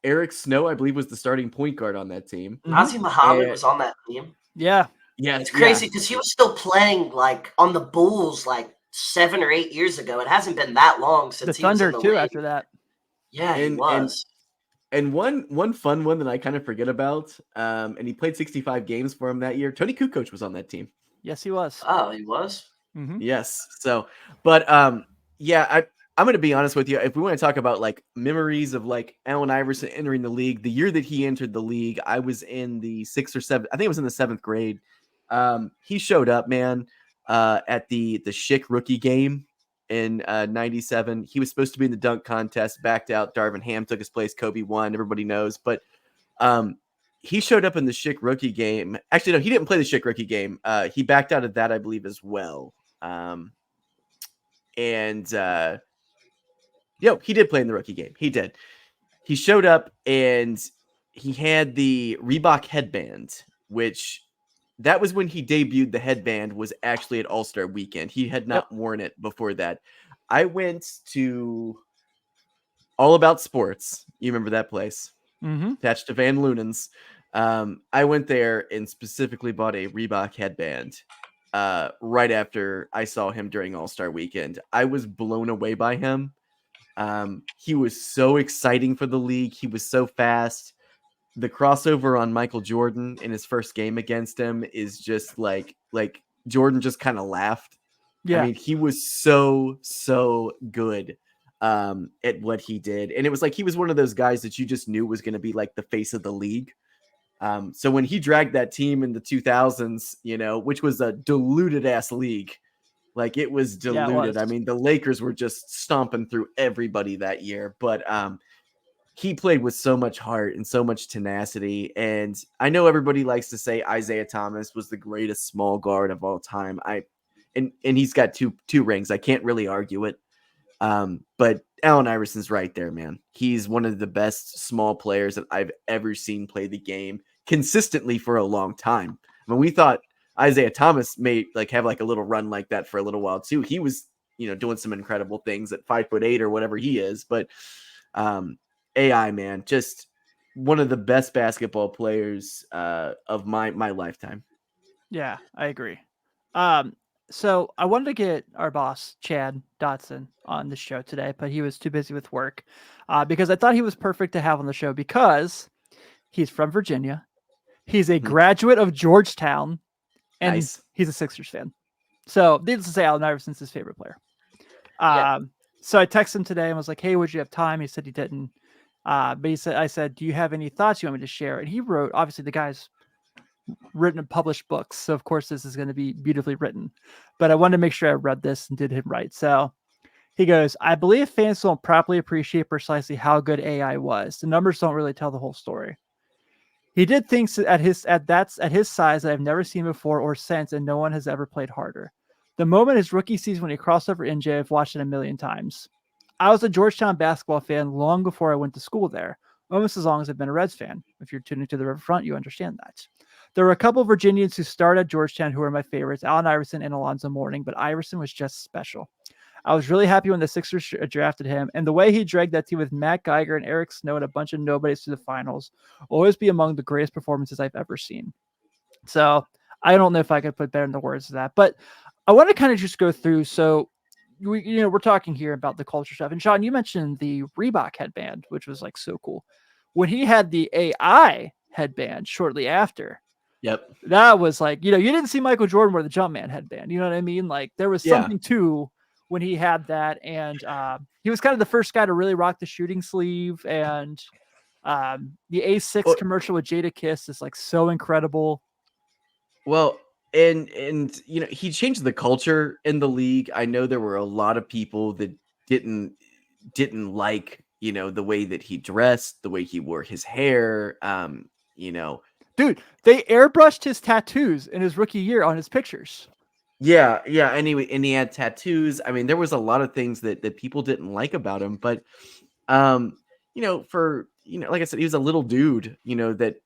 Eric Snow, I believe, was the starting point guard on that team. Nazir Muhammad was on that team. Yeah. Yeah, It's crazy because he was still playing like on the Bulls like 7 or 8 years ago. It hasn't been that long since The he was Thunder in the too. league. After that. Yeah, he was. And one fun one that I kind of forget about, and he played 65 games for him that year. Tony Kukoc was on that team. Yes, he was. Oh, he was. Mm-hmm. Yes. So, but yeah, I'm going to be honest with you. If we want to talk about like memories of like Allen Iverson entering the league, the year that he entered the league, I was in the 6th or 7th. I think it was in the 7th grade. He showed up, man, at the Schick rookie game in 97. He was supposed to be in the dunk contest, backed out. Darvin Ham took his place. Kobe won. Everybody knows. But he showed up in the Schick rookie game. Actually, no, he didn't play the Schick rookie game. He backed out of that, I believe, as well. He did play in the rookie game. He did. He showed up and he had the Reebok headband, which that was when he debuted. The headband was actually at All-Star Weekend. He had not worn it before that. I went to All About Sports. You remember that place? Mm-hmm. Attached to Van Loonen's. I went there and specifically bought a Reebok headband right after I saw him during All-Star Weekend. I was blown away by him. He was so exciting for the league. He was so fast. The crossover on Michael Jordan in his first game against him is just like Jordan just kind of laughed. Yeah. I mean, he was so good at what he did. And it was like he was one of those guys that you just knew was going to be like the face of the league. So when he dragged that team in the 2000s, which was a diluted ass league, like it was diluted. Yeah, it was. I mean, the Lakers were just stomping through everybody that year, but he played with so much heart and so much tenacity. And I know everybody likes to say Isaiah Thomas was the greatest small guard of all time. And he's got two rings. I can't really argue it. But Allen Iverson's right there, man. He's one of the best small players that I've ever seen play the game consistently for a long time. I mean, we thought Isaiah Thomas may have a little run like that for a little while too. He was, doing some incredible things at 5'8" or whatever he is. But AI, man, just one of the best basketball players of my lifetime. Yeah, I agree. So I wanted to get our boss, Chad Dotson, on the show today, but he was too busy with work because I thought he was perfect to have on the show because he's from Virginia. He's a graduate of Georgetown, and he's a Sixers fan. So needless to say, Allen Iverson's his favorite player. So I texted him today and was like, hey, would you have time? He said he didn't. But I said, do you have any thoughts you want me to share? And he wrote, obviously the guy's written and published books. So of course this is going to be beautifully written, but I wanted to make sure I read this and did him right. So he goes, I believe fans don't properly appreciate precisely how good AI was. The numbers don't really tell the whole story. He did things at his size that I've never seen before or since, and no one has ever played harder. The moment his rookie season when he crossed over NJ, I've watched it a million times. I was a Georgetown basketball fan long before I went to school there, almost as long as I've been a Reds fan. If you're tuning to the Riverfront, you understand that. There were a couple of Virginians who started at Georgetown who were my favorites, Allen Iverson and Alonzo Mourning, but Iverson was just special. I was really happy when the Sixers drafted him, and the way he dragged that team with Matt Geiger and Eric Snow and a bunch of nobodies to the finals will always be among the greatest performances I've ever seen. So I don't know if I could put better in the words of that, but I want to kind of just go through. So we're talking here about the culture stuff, and Sean, you mentioned the Reebok headband, which was like so cool. When he had the AI headband shortly after, yep, that was like, you didn't see Michael Jordan wear the Jumpman headband. You know what I mean? Like there was something too when he had that, and he was kind of the first guy to really rock the shooting sleeve, and the A6 commercial with Jada Kiss is like so incredible. Well, and he changed the culture in the league. I know there were a lot of people that didn't like the way that he dressed, the way he wore his hair. Dude, they airbrushed his tattoos in his rookie year on his pictures. Yeah, and he had tattoos. I mean, there was a lot of things that people didn't like about him, but like I said, he was a little dude, that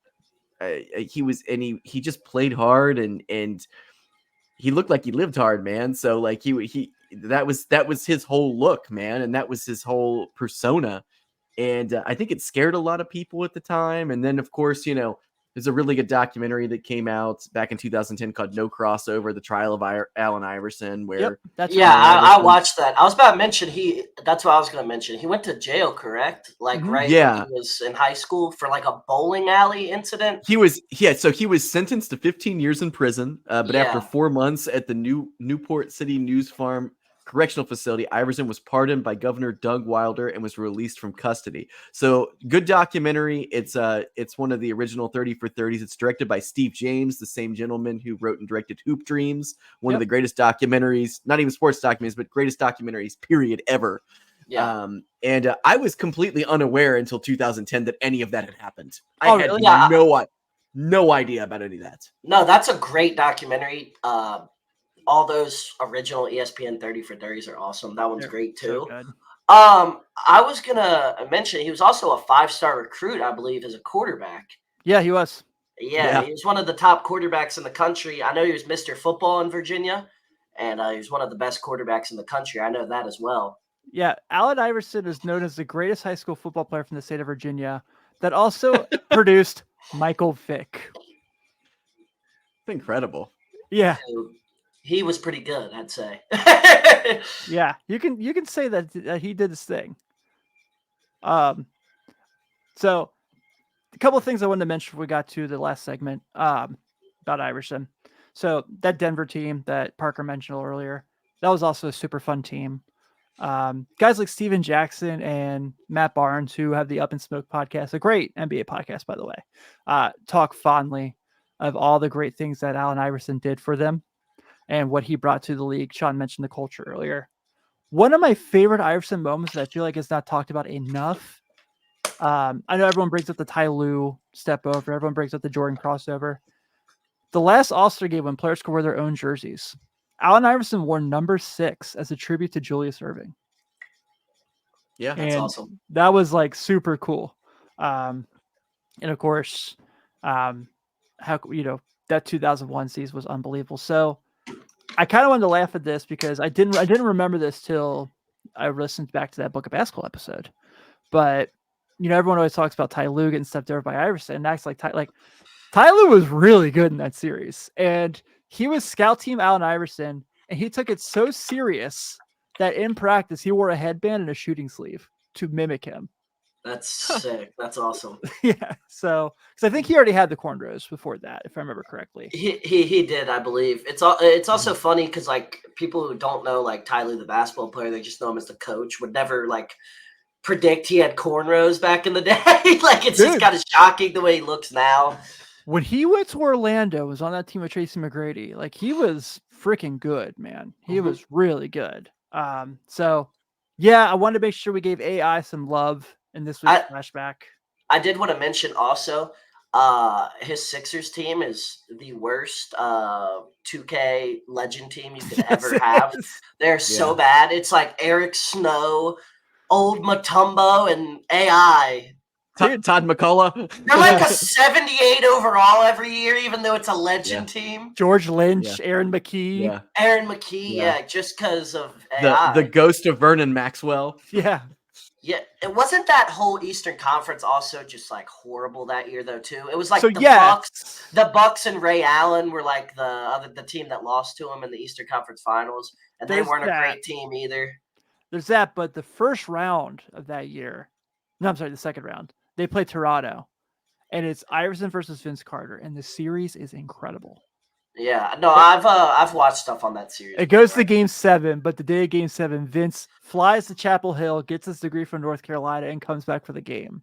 he just played hard and he looked like he lived hard, man. So like he that was his whole look, man, and that was his whole persona. And I think it scared a lot of people at the time. And then, of course, there's a really good documentary that came out back in 2010 called No Crossover, The Trial of Allen Iverson, where I watched that. I was about to mention that's what I was going to mention. He went to jail, correct? Like when he was in high school for like a bowling alley incident. He was sentenced to 15 years in prison, but after 4 months at the Newport City News Farm Correctional Facility, Iverson was pardoned by Governor Doug Wilder and was released from custody. So good documentary. It's one of the original 30 for 30s. It's directed by Steve James, the same gentleman who wrote and directed Hoop Dreams, one of the greatest documentaries, not even sports documentaries, but greatest documentaries period ever. Yeah. And I was completely unaware until 2010 that any of that had happened. I had no idea about any of that. No, that's a great documentary. All those original ESPN 30 for 30s are awesome. That one's great too. So I was gonna mention he was also a 5-star recruit, I believe, as a quarterback. Yeah, he was. Yeah, he was one of the top quarterbacks in the country. I know he was Mr. Football in Virginia, and he was one of the best quarterbacks in the country. I know that as well. Yeah, Allen Iverson is known as the greatest high school football player from the state of Virginia that also produced Michael Vick. It's incredible. Yeah. He was pretty good, I'd say. Yeah, you can say that he did his thing. So a couple of things I wanted to mention before we got to the last segment about Iverson. So that Denver team that Parker mentioned earlier, that was also a super fun team. Guys like Steven Jackson and Matt Barnes, who have the Up and Smoke podcast, a great NBA podcast, by the way, talk fondly of all the great things that Allen Iverson did for them and what he brought to the league. Sean mentioned the culture earlier. One of my favorite Iverson moments that I feel like is not talked about enough. I know everyone brings up the Ty Lue step over. Everyone brings up the Jordan crossover. The last All-Star game when players could wear their own jerseys, Allen Iverson wore number 6 as a tribute to Julius Erving. Yeah, that's awesome. That was like super cool. And of course, that 2001 season was unbelievable. So I kind of wanted to laugh at this because I didn't remember this till I listened back to that Book of Basketball episode. But everyone always talks about Ty Lue getting stepped over by Iverson, and acts like Ty Lue was really good in that series, and he was scout team Allen Iverson, and he took it so serious that in practice he wore a headband and a shooting sleeve to mimic him. That's sick. That's awesome. Yeah. So, because I think he already had the cornrows before that, if I remember correctly. He did, I believe. It's also funny because like people who don't know like Ty Lue, the basketball player, they just know him as the coach. Would never like predict he had cornrows back in the day. Like it's just kind of shocking the way he looks now. When he went to Orlando, was on that team with Tracy McGrady. Like he was freaking good, man. He was really good. So yeah, I wanted to make sure we gave AI some love in this week's flashback. I did want to mention also, his Sixers team is the worst 2K legend team you could ever have. They're so bad. It's like Eric Snow, old Mutombo, and AI. Todd McCullough. They're like a 78 overall every year, even though it's a legend team. George Lynch, Aaron McKee. Aaron McKee, just because of AI. The ghost of Vernon Maxwell. Yeah. Yeah, it wasn't that whole Eastern Conference also just like horrible that year though too. It was like the Bucks and Ray Allen were like the team that lost to him in the Eastern Conference Finals, and they weren't a great team either. There's that, but the first round of that year, the second round, they play Toronto, and it's Iverson versus Vince Carter, and the series is incredible. Yeah, no, I've watched stuff on that series. It goes to Game 7, but the day of Game 7, Vince flies to Chapel Hill, gets his degree from North Carolina, and comes back for the game.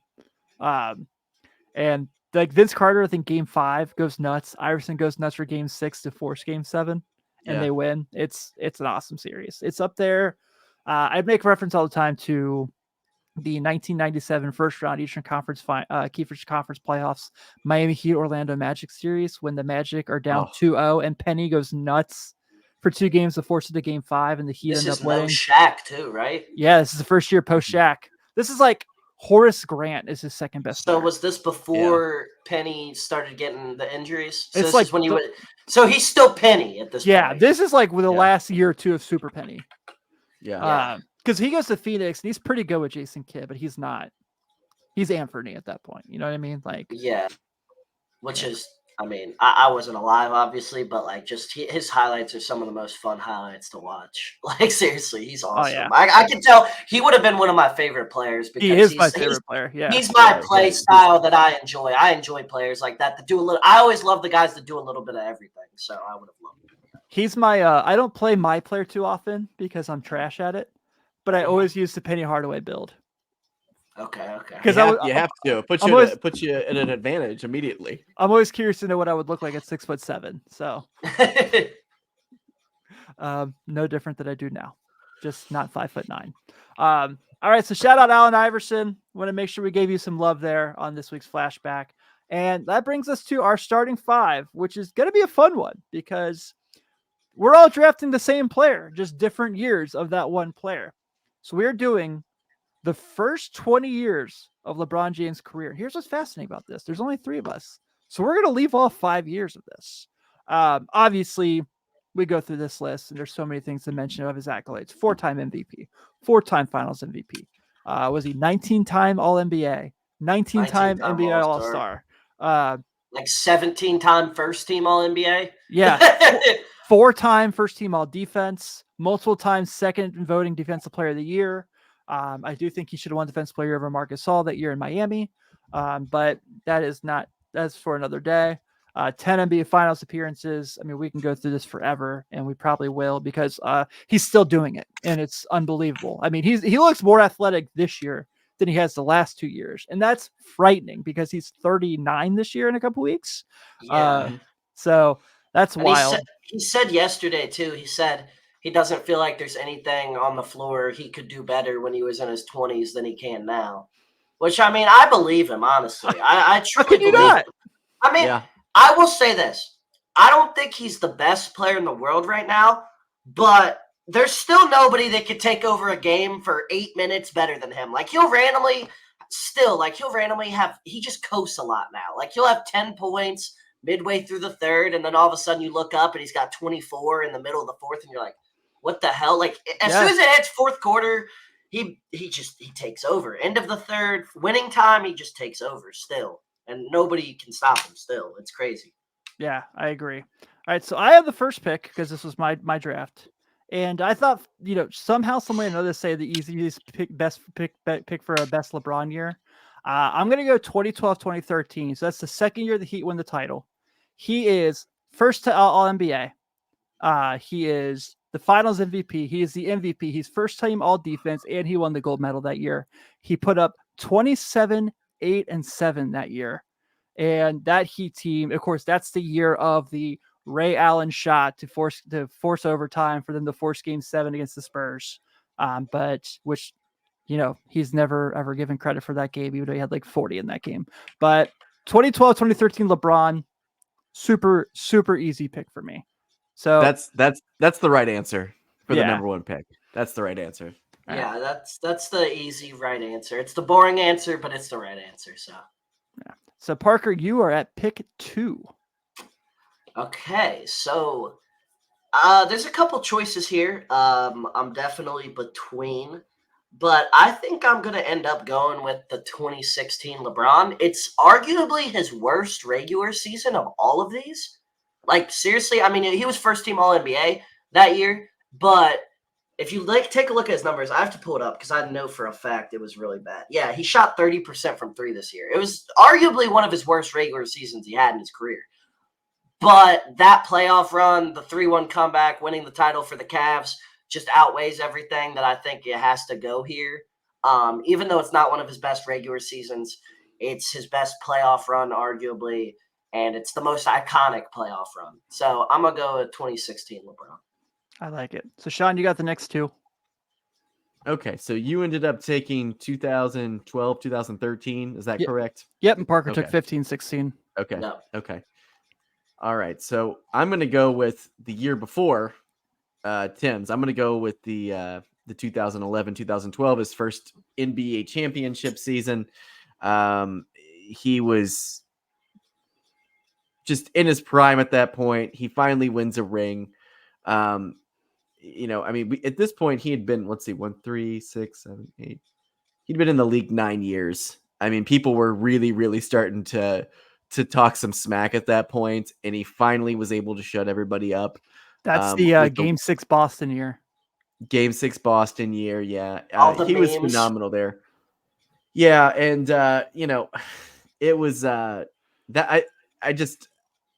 And like Vince Carter, I think Game 5 goes nuts. Iverson goes nuts for Game 6 to force Game 7, and they win. It's an awesome series. It's up there. I make reference all the time to the 1997 first round Eastern Conference Conference playoffs, Miami Heat Orlando Magic series when the Magic are down 2-0 and Penny goes nuts for 2 games to force it to game 5, and the Heat This end is up no winning. Shaq too, right? Yeah, this is the first year post Shaq. This is like Horace Grant is his second best So player. was this before Penny started getting the injuries? So It's this like is when you would. So he's still Penny at this Yeah, point. this is like with the Yeah. last year or 2 of Super Penny. Yeah. Because he goes to Phoenix and he's pretty good with Jason Kidd, but he's not. He's Anthony at that point. You know what I mean? Like, Yeah, which is, I mean, I wasn't alive, obviously, but like, just his highlights are some of the most fun highlights to watch. Like, seriously, he's awesome. yeah. I can tell he would have been one of my favorite players because he is my favorite player. Yeah. He's my Yeah, play he's- style that I enjoy. I enjoy players like that do a little. I always love the guys that do a little bit of everything. So I would have loved him. He's my I don't play my player too often because I'm trash at it, but I always use the Penny Hardaway build. Okay. Because You have to. It puts I'm you always- put you at an advantage immediately. I'm always curious to know what I would look like at 6'7". So no different than I do now, just not 5'9". All right, so shout out Allen Iverson. Want to make sure we gave you some love there on this week's flashback, and that brings us to our starting 5, which is going to be a fun one because we're all drafting the same player, just different years of that one player. So we're doing the first 20 years of LeBron James' career. Here's what's fascinating about this. There's only 3 of us. So we're going to leave off 5 years of this. Obviously, we go through this list, and there's so many things to mention of his accolades. 4-time MVP, 4-time Finals MVP. Was he 19-time All-NBA, 19-time 19-time NBA All-Star. All-Star. Like 17-time first team All NBA. Yeah. 4-time first team All Defense, multiple times second voting Defensive Player of the Year. I do think he should have won Defensive Player over Marc Gasol that year in Miami, but that's for another day. 10 NBA Finals appearances. I mean, we can go through this forever, and we probably will because he's still doing it, and it's unbelievable. I mean, he looks more athletic this year than he has the last 2 years, and that's frightening because he's 39 this year in a couple weeks. Yeah. So that's And wild. he said yesterday too. He said he doesn't feel like there's anything on the floor he could do better when he was in his 20s than he can now. Which, I mean, I believe him, honestly. I How truly can you believe not? him. I mean, Yeah. I will say this. I don't think he's the best player in the world right now, but there's still nobody that could take over a game for 8 minutes better than him. Like, he'll randomly have – he just coasts a lot now. Like, he'll have 10 points midway through the third, and then all of a sudden you look up and he's got 24 in the middle of the fourth, and you're like, what the hell? Like, as soon as it hits fourth quarter, he takes over. End of the third, winning time, he just takes over still. And nobody can stop him still. It's crazy. Yeah, I agree. All right, so I have the first pick because this was my draft. And I thought, somehow, some way or another, say the easiest pick for a best LeBron year. I'm going to go 2012, 2013. So that's the second year the Heat win the title. He is first to All-NBA. He is the Finals MVP. He is the MVP. He's first team All Defense, and he won the gold medal that year. He put up 27, 8, and 7 that year. And that Heat team, of course, that's the year of the Ray Allen shot to force overtime for them to force Game 7 against the Spurs. Which he's never ever given credit for that game, even though he had like 40 in that game. But 2012, 2013 LeBron, super, super easy pick for me. So That's the right answer for the number 1 pick. That's the right answer. Yeah, that's the easy right answer. It's the boring answer, but it's the right answer. So Parker, you are at pick 2. Okay, so there's a couple choices here. I'm definitely between, but I think I'm going to end up going with the 2016 LeBron. It's arguably his worst regular season of all of these. Like, seriously, I mean, he was first team All-NBA that year, but if you take a look at his numbers, I have to pull it up because I know for a fact it was really bad. Yeah, he shot 30% from 3 this year. It was arguably one of his worst regular seasons he had in his career. But that playoff run, the 3-1 comeback, winning the title for the Cavs, just outweighs everything that I think it has to go here. Even though it's not one of his best regular seasons, it's his best playoff run, arguably, and it's the most iconic playoff run. So I'm going to go with 2016 LeBron. I like it. So Sean, you got the next 2. Okay, so you ended up taking 2012, 2013. Is that correct? Yep, and Parker took Okay. 15, 16. Okay. No. Okay. All right. So I'm going to go with the year before Tim's. I'm going to go with the 2011-2012, his first NBA championship season. He was just in his prime at that point. He finally wins a ring. At this point, he had been, 1, 3, 6, 7, 8. He'd been in the league 9 years. I mean, people were really, really starting to talk some smack at that point, and he finally was able to shut everybody up. That's the Game 6 Boston year. Game 6 Boston year, yeah. He was phenomenal there. Yeah, and it was that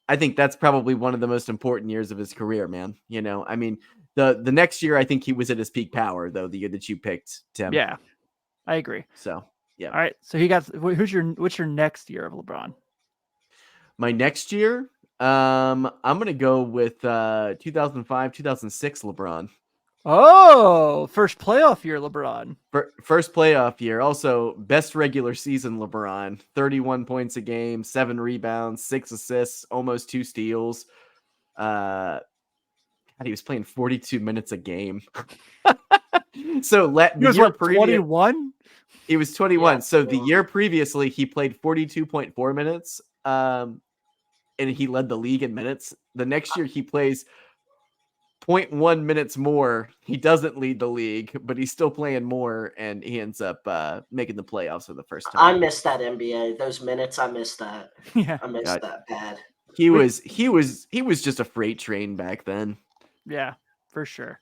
I think that's probably one of the most important years of his career, man. I mean, the next year I think he was at his peak power, though, the year that you picked, Tim. Yeah, I agree. So, yeah. All right, so what's your next year of LeBron? My next year, I'm gonna go with 2005, 2006 LeBron. Oh, first playoff year LeBron. First playoff year. Also, best regular season LeBron. 31 points a game, 7 rebounds, 6 assists, almost 2 steals. He was playing 42 minutes a game. So he was 21? He was 21. Yeah, so the year previously, he played 42.4 minutes. And he led the league in minutes. The next year, he plays 0.1 minutes more. He doesn't lead the league, but he's still playing more, and he ends up making the playoffs for the first time. I missed that NBA. Those minutes, I missed that. Yeah, I missed that bad. He was just a freight train back then. Yeah, for sure.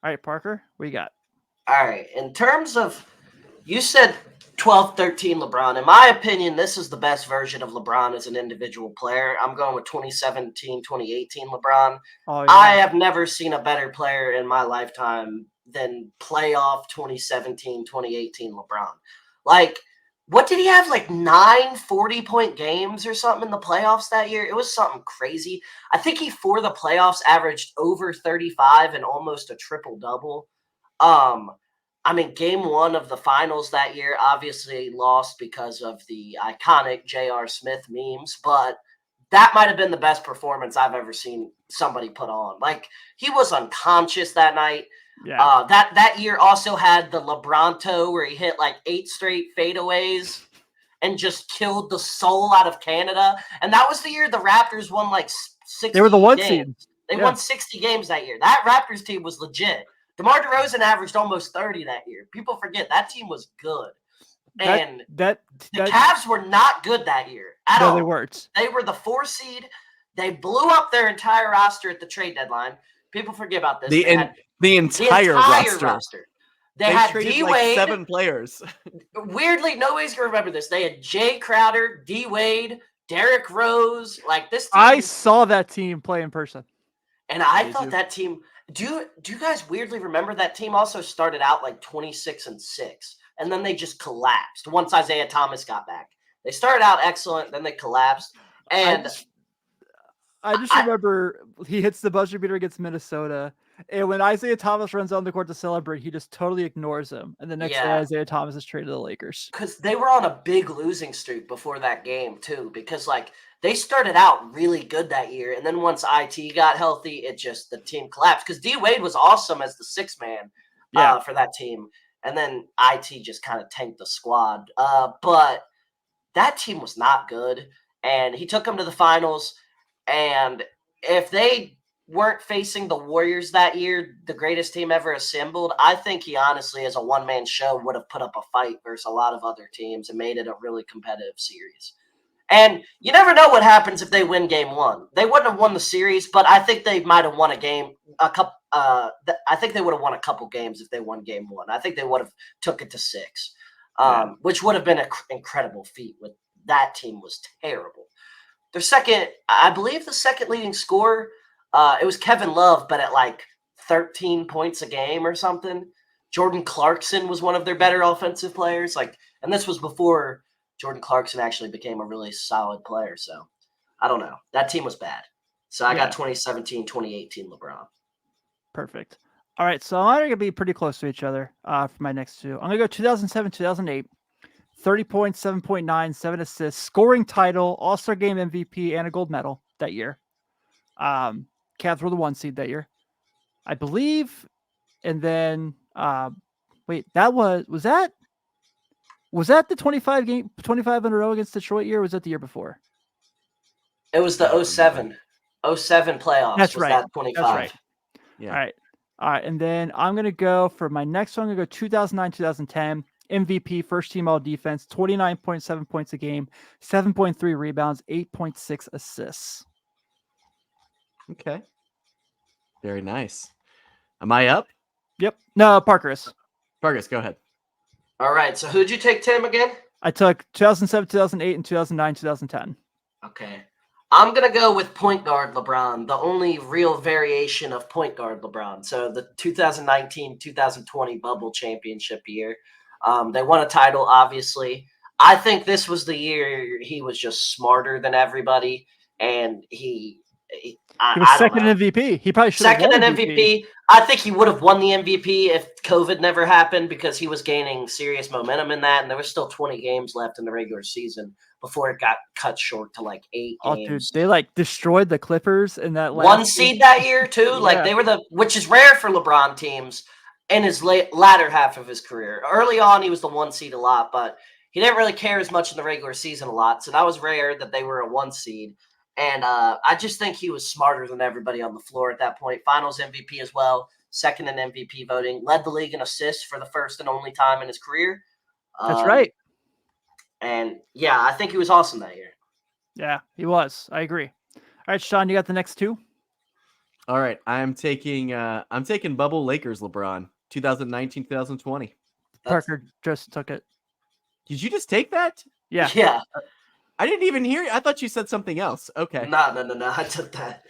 All right, Parker, what you got? All right. In terms of, you said 12-13 LeBron. In my opinion, this is the best version of LeBron as an individual player. I'm going with 2017-2018 LeBron. Oh, yeah. I have never seen a better player in my lifetime than playoff 2017-2018 LeBron. Like, what did he have? Like 9 40-point games or something in the playoffs that year? It was something crazy. I think he, for the playoffs, averaged over 35 and almost a triple-double. Game 1 of the finals that year obviously lost because of the iconic J.R. Smith memes, but that might have been the best performance I've ever seen somebody put on. Like, he was unconscious that night. Yeah. That year also had the LeBronto where he hit like 8 straight fadeaways and just killed the soul out of Canada. And that was the year the Raptors won like 60 They were the 1 games. seed. They won 60 games that year. That Raptors team was legit. DeMar DeRozan averaged almost 30 that year. People forget that team was good. And the Cavs were not good that year at all. They weren't. They were the 4 seed. They blew up their entire roster at the trade deadline. People forget about this. The entire roster. They had traded D-Wade. like 7 players. Weirdly, nobody's going to remember this. They had Jay Crowder, D-Wade, Derrick Rose. Like this team. I saw that team play in person. And I thought that team... Do you guys weirdly remember that team also started out like 26-6, and then they just collapsed once Isaiah Thomas got back? They started out excellent, then they collapsed. And I just remember he hits the buzzer beater against Minnesota, and when Isaiah Thomas runs on the court to celebrate, he just totally ignores him. And the next day, Isaiah Thomas is traded to the Lakers. Because they were on a big losing streak before that game too. Because they started out really good that year, and then once IT got healthy, the team collapsed. Because D-Wade was awesome as the 6th man for that team, and then IT just kind of tanked the squad. But that team was not good, and he took them to the finals. And if they weren't facing the Warriors that year, the greatest team ever assembled, I think he honestly, as a one-man show, would have put up a fight versus a lot of other teams and made it a really competitive series. And you never know what happens if they win game 1. They wouldn't have won the series, but I think they might have won I think they would have won a couple games if they won game 1. I think they would have took it to 6, which would have been an incredible feat. With that team was terrible. I believe the second leading scorer, it was Kevin Love, but at like 13 points a game or something. Jordan Clarkson was one of their better offensive players. And this was before Jordan Clarkson actually became a really solid player. So I don't know. That team was bad. So I got 2017, 2018 LeBron. Perfect. All right. So I'm going to be pretty close to each other for my next two. I'm going to go 2007, 2008. 30 points, 7.9, 7 assists, scoring title, All-Star Game MVP, and a gold medal that year. Cavs were the 1 seed that year. I believe. And then, wait, that was that the 25 in a row against Detroit year? Or was that the year before? It was the 07 playoffs. That's was right. That 25. That's right. Yeah. All right. And then I'm going to go for my next one. I'm going to go 2009, 2010 MVP, first team all defense, 29.7 points a game, 7.3 rebounds, 8.6 assists. Okay. Very nice. Am I up? Yep. No, Parker is. Vargas, go ahead. All right. So who'd you take, Tim, again? I took 2007, 2008, and 2009, 2010. Okay. I'm going to go with point guard LeBron, the only real variation of point guard LeBron. So the 2019-2020 bubble championship year. They won a title, obviously. I think this was the year he was just smarter than everybody, and he was second in MVP. He probably should have won second in MVP. I think he would have won the MVP if COVID never happened because he was gaining serious momentum in that, and there was still 20 games left in the regular season before it got cut short to like 8 games. Dude, they destroyed the Clippers in that last one seed that year too. Yeah. Like they were which is rare for LeBron teams in his latter half of his career. Early on, he was the 1 seed a lot, but he didn't really care as much in the regular season a lot. So that was rare that they were a 1 seed. And I just think he was smarter than everybody on the floor at that point. Finals MVP as well, second in MVP voting, led the league in assists for the first and only time in his career. That's right. And yeah, I think he was awesome that year. Yeah, he was. I agree. All right, Sean, you got the next two? All right, I'm taking bubble Lakers LeBron 2019-2020. Parker just took it. Did you just take that? Yeah. Yeah. I didn't even hear you. I thought you said something else. Okay. No. I took that.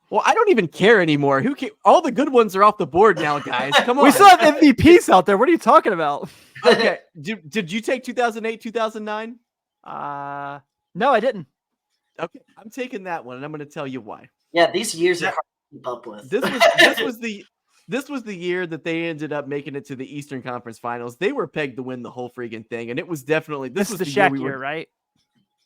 Well, I don't even care anymore. All the good ones are off the board now, guys. Come on. We still have MVPs out there. What are you talking about? Okay. Did you take 2008, 2009? No, I didn't. Okay. I'm taking that one, and I'm going to tell you why. Yeah, these years are hard to keep up with. This was the year that they ended up making it to the Eastern Conference Finals. They were pegged to win the whole freaking thing, and it was definitely this was the Shaq year, right?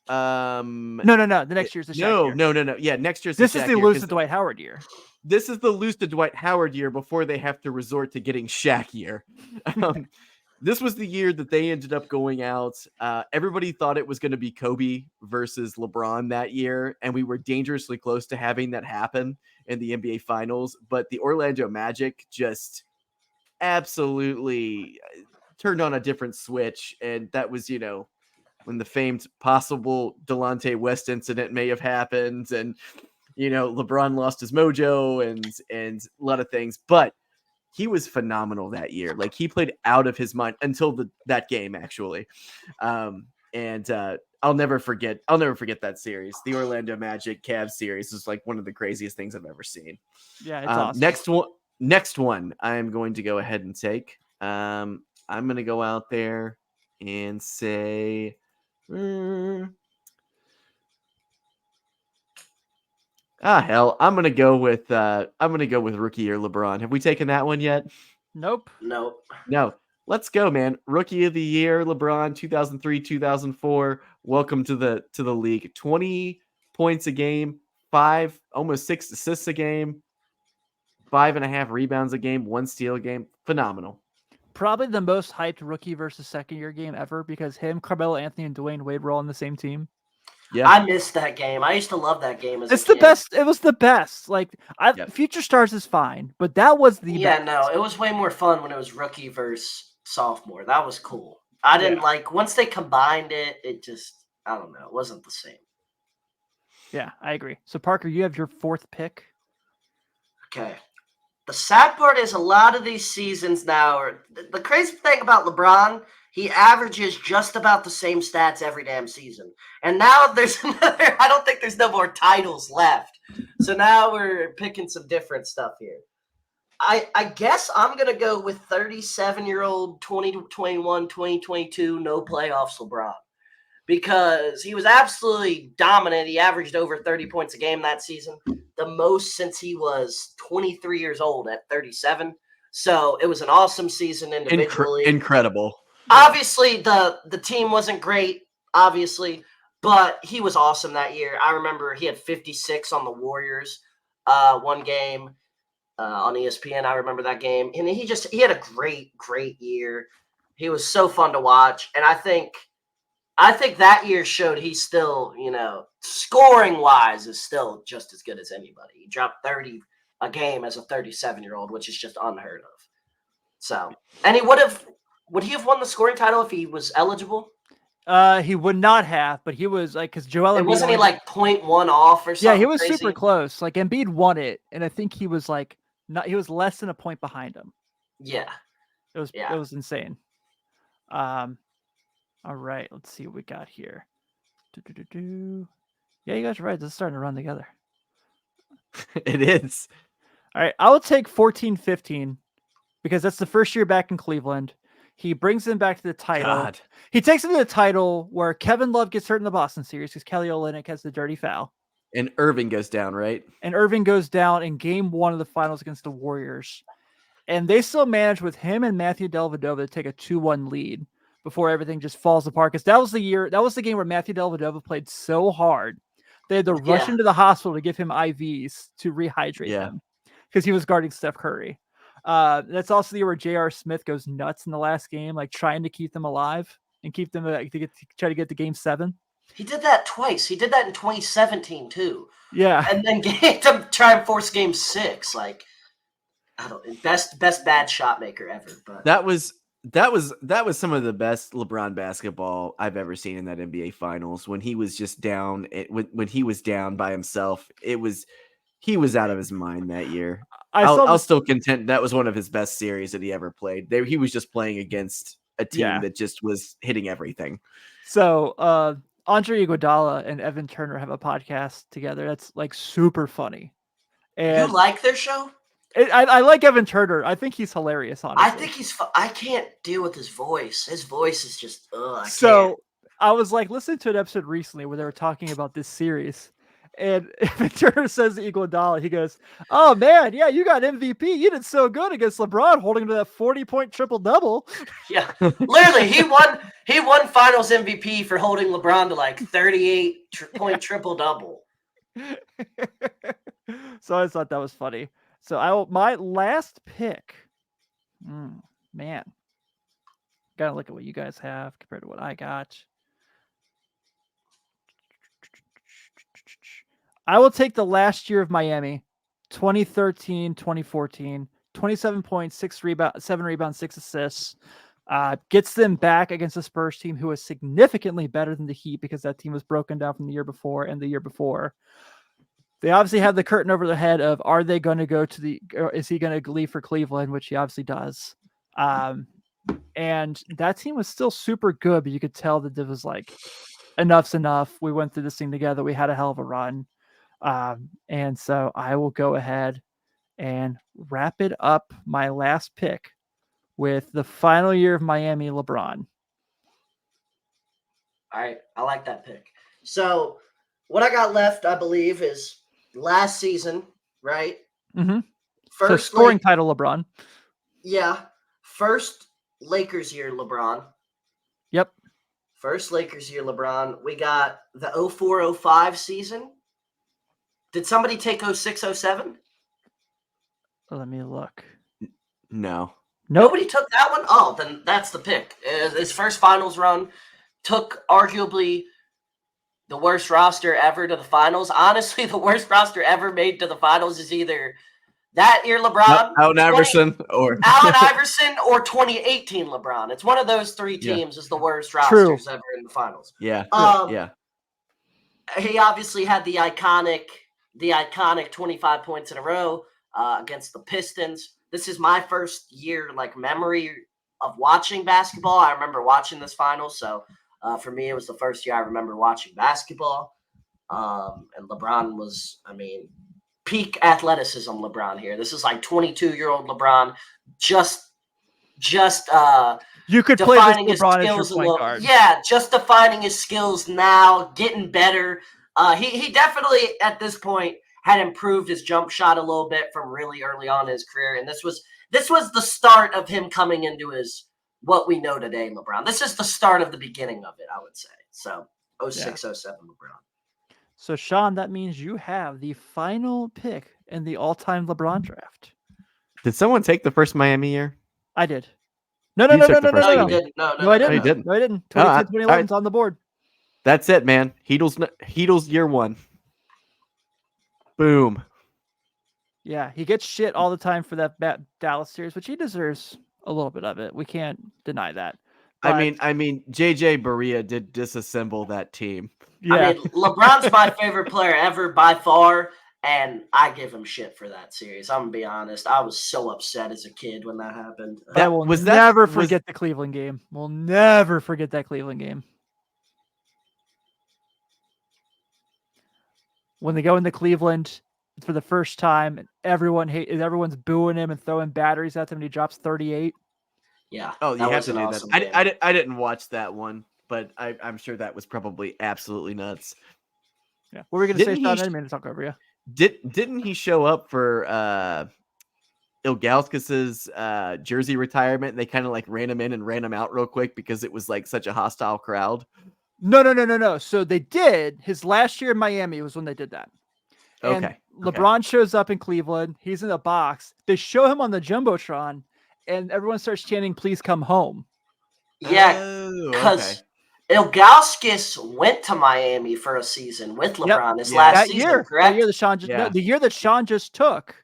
No. The next year's the Shaq year. No. Yeah, next year's this the is Shaq the year, lose to Dwight Howard year. This is the lose to Dwight Howard year before they have to resort to getting Shaq year. This was the year that they ended up going out. Everybody thought it was going to be Kobe versus LeBron that year, and we were dangerously close to having that happen in the NBA Finals. But the Orlando Magic just absolutely turned on a different switch, and that was, when the famed possible Delonte West incident may have happened, and LeBron lost his mojo and a lot of things, but he was phenomenal that year. Like, he played out of his mind until that game, actually. And I'll never forget that series. The Orlando Magic Cavs series is like one of the craziest things I've ever seen. Yeah, it's awesome. Next one I'm going to go ahead and take. I'm going to go out there and say, hell, I'm gonna go with rookie year LeBron. Have we taken that one yet? Nope. No. Let's go, man. Rookie of the year LeBron 2003, 2004. Welcome to the league. 20 points a game, almost 6 assists a game, 5.5 rebounds a game, 1 steal a game. Phenomenal. Probably the most hyped rookie versus second year game ever because him, Carmelo Anthony, and Dwayne Wade were all on the same team. Yeah, I missed that game. I used to love that game. It's the best. It was the best. Like, Future Stars is fine, but that was the best. No, it was way more fun when it was rookie versus sophomore. That was cool. I didn't once they combined it. It just, I don't know. It wasn't the same. Yeah, I agree. So Parker, you have your 4th pick. Okay. The sad part is a lot of these seasons now are the crazy thing about LeBron. He averages just about the same stats every damn season. And now there's another, I don't think there's no more titles left. So now we're picking some different stuff here. I guess I'm going to go with 37-year-old 2021, 2022, no playoffs LeBron. Because he was absolutely dominant. He averaged over 30 points a game that season. The most since he was 23 years old at 37. So it was an awesome season individually. Incredible. Obviously, the team wasn't great, obviously, but he was awesome that year. I remember he had 56 on the Warriors one game. on ESPN. I remember that game, and he had a great year. He was so fun to watch, and I think that year showed he's still, scoring wise is still just as good as anybody. He dropped 30 a game as a 37-year-old, which is just unheard of. So, and would he have won the scoring title if he was eligible? He would not have, but he was like, because Joel Embiid wasn't he like 0.1 off or something? Yeah, he was crazy? super close. Like Embiid won it, and I think he was like he was less than a point behind him. Yeah, it was insane. All right, let's see what we got here. Yeah, you guys are right. This is starting to run together. It is. All right, I will take 14-15 because that's the first year back in Cleveland. He brings them back to the title. God. He takes them to the title where Kevin Love gets hurt in the Boston series because Kelly Olynyk has the dirty foul. And Irving goes down, right? And Irving goes down in game 1 of the finals against the Warriors. And they still manage with him and Matthew Dellavedova to take a 2-1 lead before everything just falls apart. Because that was the game where Matthew Dellavedova played so hard. They had to rush into the hospital to give him IVs to rehydrate him because he was guarding Steph Curry. That's also the year where J.R. Smith goes nuts in the last game, like trying to keep them alive and keep them try to get to game 7. He did that twice. He did that in 2017 too. Yeah, and then to try and force game 6. Like, I don't best bad shot maker ever. But that was some of the best LeBron basketball I've ever seen in that NBA Finals. When he was just down, when he was down by himself, he was out of his mind that year. I'll still contend that was one of his best series that he ever played. He was just playing against a team that just was hitting everything. So Andre Iguodala and Evan Turner have a podcast together. That's like super funny. And you like their show? I like Evan Turner. I think he's hilarious. Honestly, I think I can't deal with his voice. His voice is just. I was like listening to an episode recently where they were talking about this series. And Evan Turner says to Iguodala, he goes, "Oh man, yeah, you got MVP. You did so good against LeBron, holding him to that 40-point triple-double." Yeah, literally, he won Finals MVP for holding LeBron to like 38-point triple-double. So I thought that was funny. So my last pick. Man, gotta look at what you guys have compared to what I got. I will take the last year of Miami, 2013-2014, 27 points, 7 rebounds, 6 assists. Gets them back against the Spurs team, who was significantly better than the Heat because that team was broken down from the year before and the year before. They obviously have the curtain over their head of, are they going to go to or is he going to leave for Cleveland, which he obviously does. And that team was still super good, but you could tell that it was like, enough's enough. We went through this thing together. We had a hell of a run. And so I will go ahead and wrap it up my last pick with the final year of Miami LeBron. All right. I like that pick. So what I got left, I believe, is last season, right? Mm-hmm. First so scoring title LeBron. Yeah. First Lakers year LeBron. Yep. First Lakers year LeBron. We got the 04-05 season. Did somebody take 06-07? Let me look. No. Nobody took that one? Oh, then that's the pick. His first finals run took arguably the worst roster ever to the finals. Honestly, the worst roster ever made to the finals is either that year LeBron, Allen Iverson, or Allen Iverson, or 2018 LeBron. It's one of those three teams is the worst rosters ever in the finals. Yeah. He obviously had the iconic 25 points in a row against the Pistons. This is my first year memory of watching basketball. I remember watching this final, so for me, it was the first year I remember watching basketball. And LeBron was, peak athleticism LeBron here. This is like 22-year-old LeBron, just you could play this LeBron as your point guard. Yeah, just defining his skills now, getting better. He definitely at this point had improved his jump shot a little bit from really early on in his career, and this was the start of him coming into his what we know today, LeBron. This is the start of the beginning of it, I would say. So 06-07 LeBron. So Sean, that means you have the final pick in the all-time LeBron draft. Did someone take the first Miami year? I did. No, You took the first No, one. you didn't. No, I No, you didn't. didn't. No, I didn't. Oh, all 2010-2011's on the board. That's it, man. Heedle's year one. Boom. Yeah, he gets shit all the time for that Dallas series, which he deserves a little bit of it. We can't deny that. I But, mean, JJ Barea did disassemble that team. yeah, I mean, LeBron's my favorite player ever by far, and I give him shit for that series. I'm gonna be honest. I was so upset as a kid when that happened. but I will was never forget the Cleveland game. We'll never forget that Cleveland game. When they go into Cleveland for the first time, and everyone's booing him and throwing batteries at him, and he drops 38. Yeah. Oh, you that have was to an do awesome that. game. I didn't watch that one, but I'm sure that was probably absolutely nuts. Yeah. What were we going to say, Didn't Sean? he I didn't mean to talk over you. Didn't he show up for Ilgauskas' jersey retirement? And they kind of like ran him in and ran him out real quick because it was like such a hostile crowd. No. So they did. His last year in Miami was when they did that. And Okay. LeBron shows up in Cleveland. He's in a box. They show him on the Jumbotron, and everyone starts chanting, "Please come home." Yeah, because Ilgauskas went to Miami for a season with LeBron his last That season, year, correct? the year that Sean just Yeah. the year that Sean just took.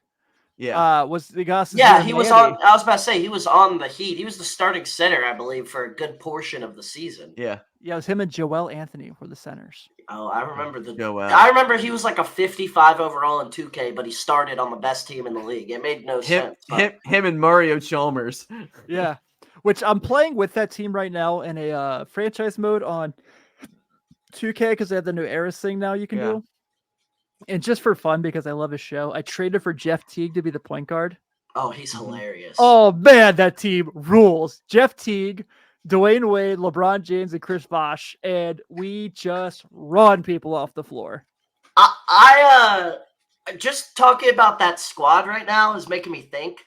Yeah. Was the Ilgauskas Yeah, year in he was Miami. on. I was about to say he was on the Heat. He was the starting center, I believe, for a good portion of the season. Yeah. Yeah, it was him and Joel Anthony were the centers. Oh, I remember Joel. I remember he was like a 55 overall in 2K, but he started on the best team in the league. It made no sense. But Him and Mario Chalmers. Yeah, which I'm playing with that team right now in a franchise mode on 2K because they have the new Eras thing now you can Yeah. do. And just for fun, because I love his show, I traded for Jeff Teague to be the point guard. oh, he's hilarious. Oh man, that team rules. Jeff Teague, Dwayne Wade, LeBron James, and Chris Bosh, and we just run people off the floor. I just talking about that squad right now is making me think.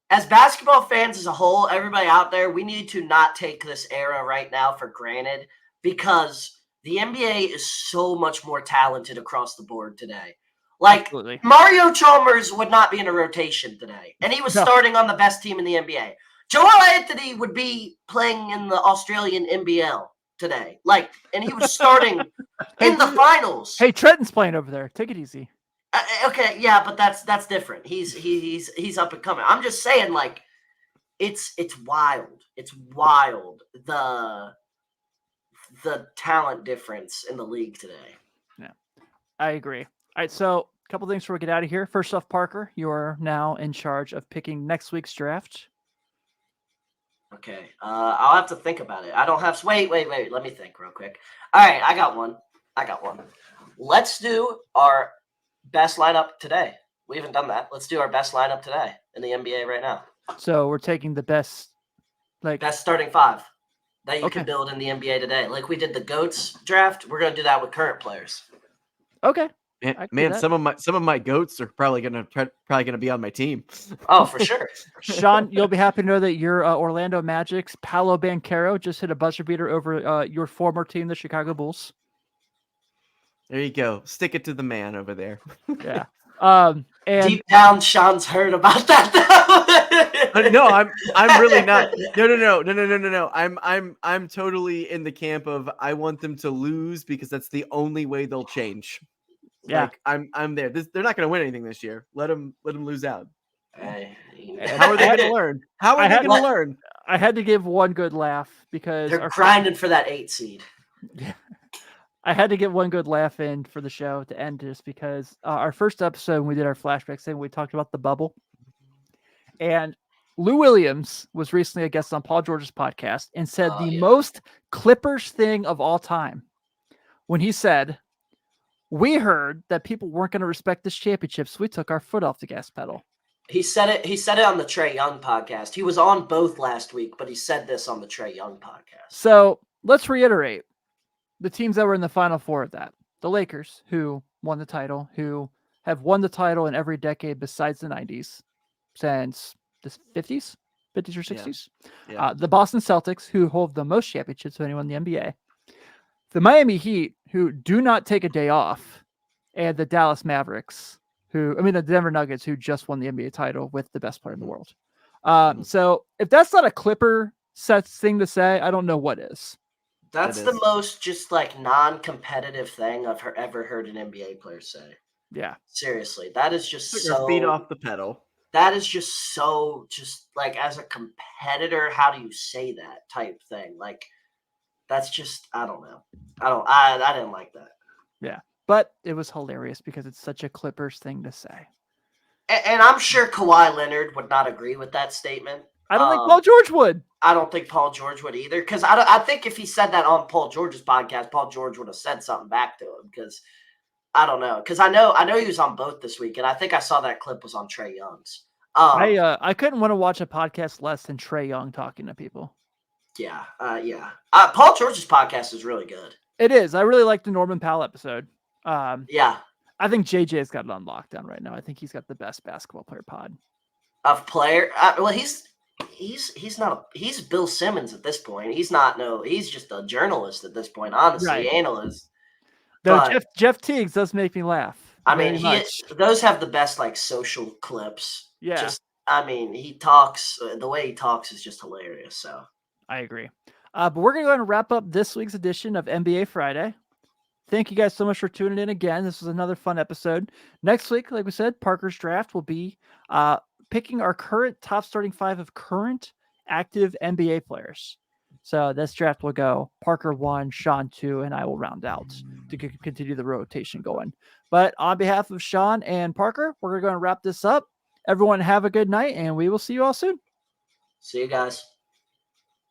As basketball fans as a whole, everybody out there, we need to not take this era right now for granted because the NBA is so much more talented across the board today. Like, Absolutely. Mario Chalmers would not be in a rotation today, and he was No. starting on the best team in the NBA. Joel Anthony would be playing in the Australian NBL today. Like, and he was starting in the finals. Hey, Trenton's playing over there. Take it easy. Okay, yeah, but that's different. He's up and coming. I'm just saying, like, it's wild. It's wild the talent difference in the league today. Yeah, I agree. All right, so a couple things before we get out of here. First off, Parker, you are now in charge of picking next week's draft. Okay, I'll have to think about it. I don't have. Wait. Let me think real quick. All right, I got one. Let's do our best lineup today. We haven't done that. Let's do our best lineup today in the NBA right now. So we're taking the best, Best starting five that you Okay. can build in the NBA today. Like we did the GOATs draft, we're gonna do that with current players. Okay. Man, I can do that. some of my goats are probably gonna be on my team. Oh, for sure. Sean, you'll be happy to know that your Orlando Magic's Paolo Banchero just hit a buzzer beater over your former team, the Chicago Bulls. There you go. Stick it to the man over there. Yeah. And Deep down, Sean's heard about that though. No, I'm really not. No. I'm totally in the camp of I want them to lose because that's the only way they'll change. Yeah. Like I'm there. They're not going to win anything this year. Let them lose out. Hey, How are they going to learn? How are they going to learn? I had to give one good laugh because They're grinding for that 8 seed. I had to get one good laugh in for the show to end this because our first episode, when we did our flashback thing, we talked about the bubble. And Lou Williams was recently a guest on Paul George's podcast and said most Clippers thing of all time when he said, "We heard that people weren't going to respect this championship, so we took our foot off the gas pedal." He said it on the Trae Young podcast. He was on both last week, but he said this on the Trae Young podcast. So let's reiterate the teams that were in the Final Four of that. The Lakers, who won the title, who have won the title in every decade besides the 90s since the 50s or 60s. Yeah. The Boston Celtics, who hold the most championships of anyone in the NBA. The Miami Heat, who do not take a day off. And the Dallas Mavericks, the Denver Nuggets, who just won the NBA title with the best player in the world. So if that's not a Clipper thing to say, I don't know what is. That's the most just like non-competitive thing I've ever heard an NBA player say. Yeah. Seriously, that is just Took so our feet off the pedal. That is just like as a competitor, how do you say that type thing? Like that's just I don't know. I didn't like that. Yeah. But it was hilarious because it's such a Clippers thing to say. And I'm sure Kawhi Leonard would not agree with that statement. I don't think Paul George would. I don't think Paul George would either. Because I think if he said that on Paul George's podcast, Paul George would have said something back to him. Because I don't know. Because I know he was on both this week, and I think I saw that clip was on Trae Young's. I couldn't want to watch a podcast less than Trae Young talking to people. Yeah. Paul George's podcast is really good. It is. I really like the Norman Powell episode. Yeah. I think JJ's got it on lockdown right now. I think he's got the best basketball player pod. Of player, well, he's Bill Simmons at this point. He's just a journalist at this point, honestly, Right. Analyst. Though Jeff Teagues does make me laugh. I mean, those have the best like social clips. Yeah. He talks. The way he talks is just hilarious. So I agree. But we're going to go ahead and wrap up this week's edition of NBA Friday. Thank you guys so much for tuning in again. This was another fun episode. Next week, like we said, Parker's draft will be picking our current top starting 5 of current active NBA players. So this draft will go Parker 1, Sean 2, and I will round out to continue the rotation going. But on behalf of Sean and Parker, we're going to wrap this up. Everyone have a good night, and we will see you all soon. See you guys.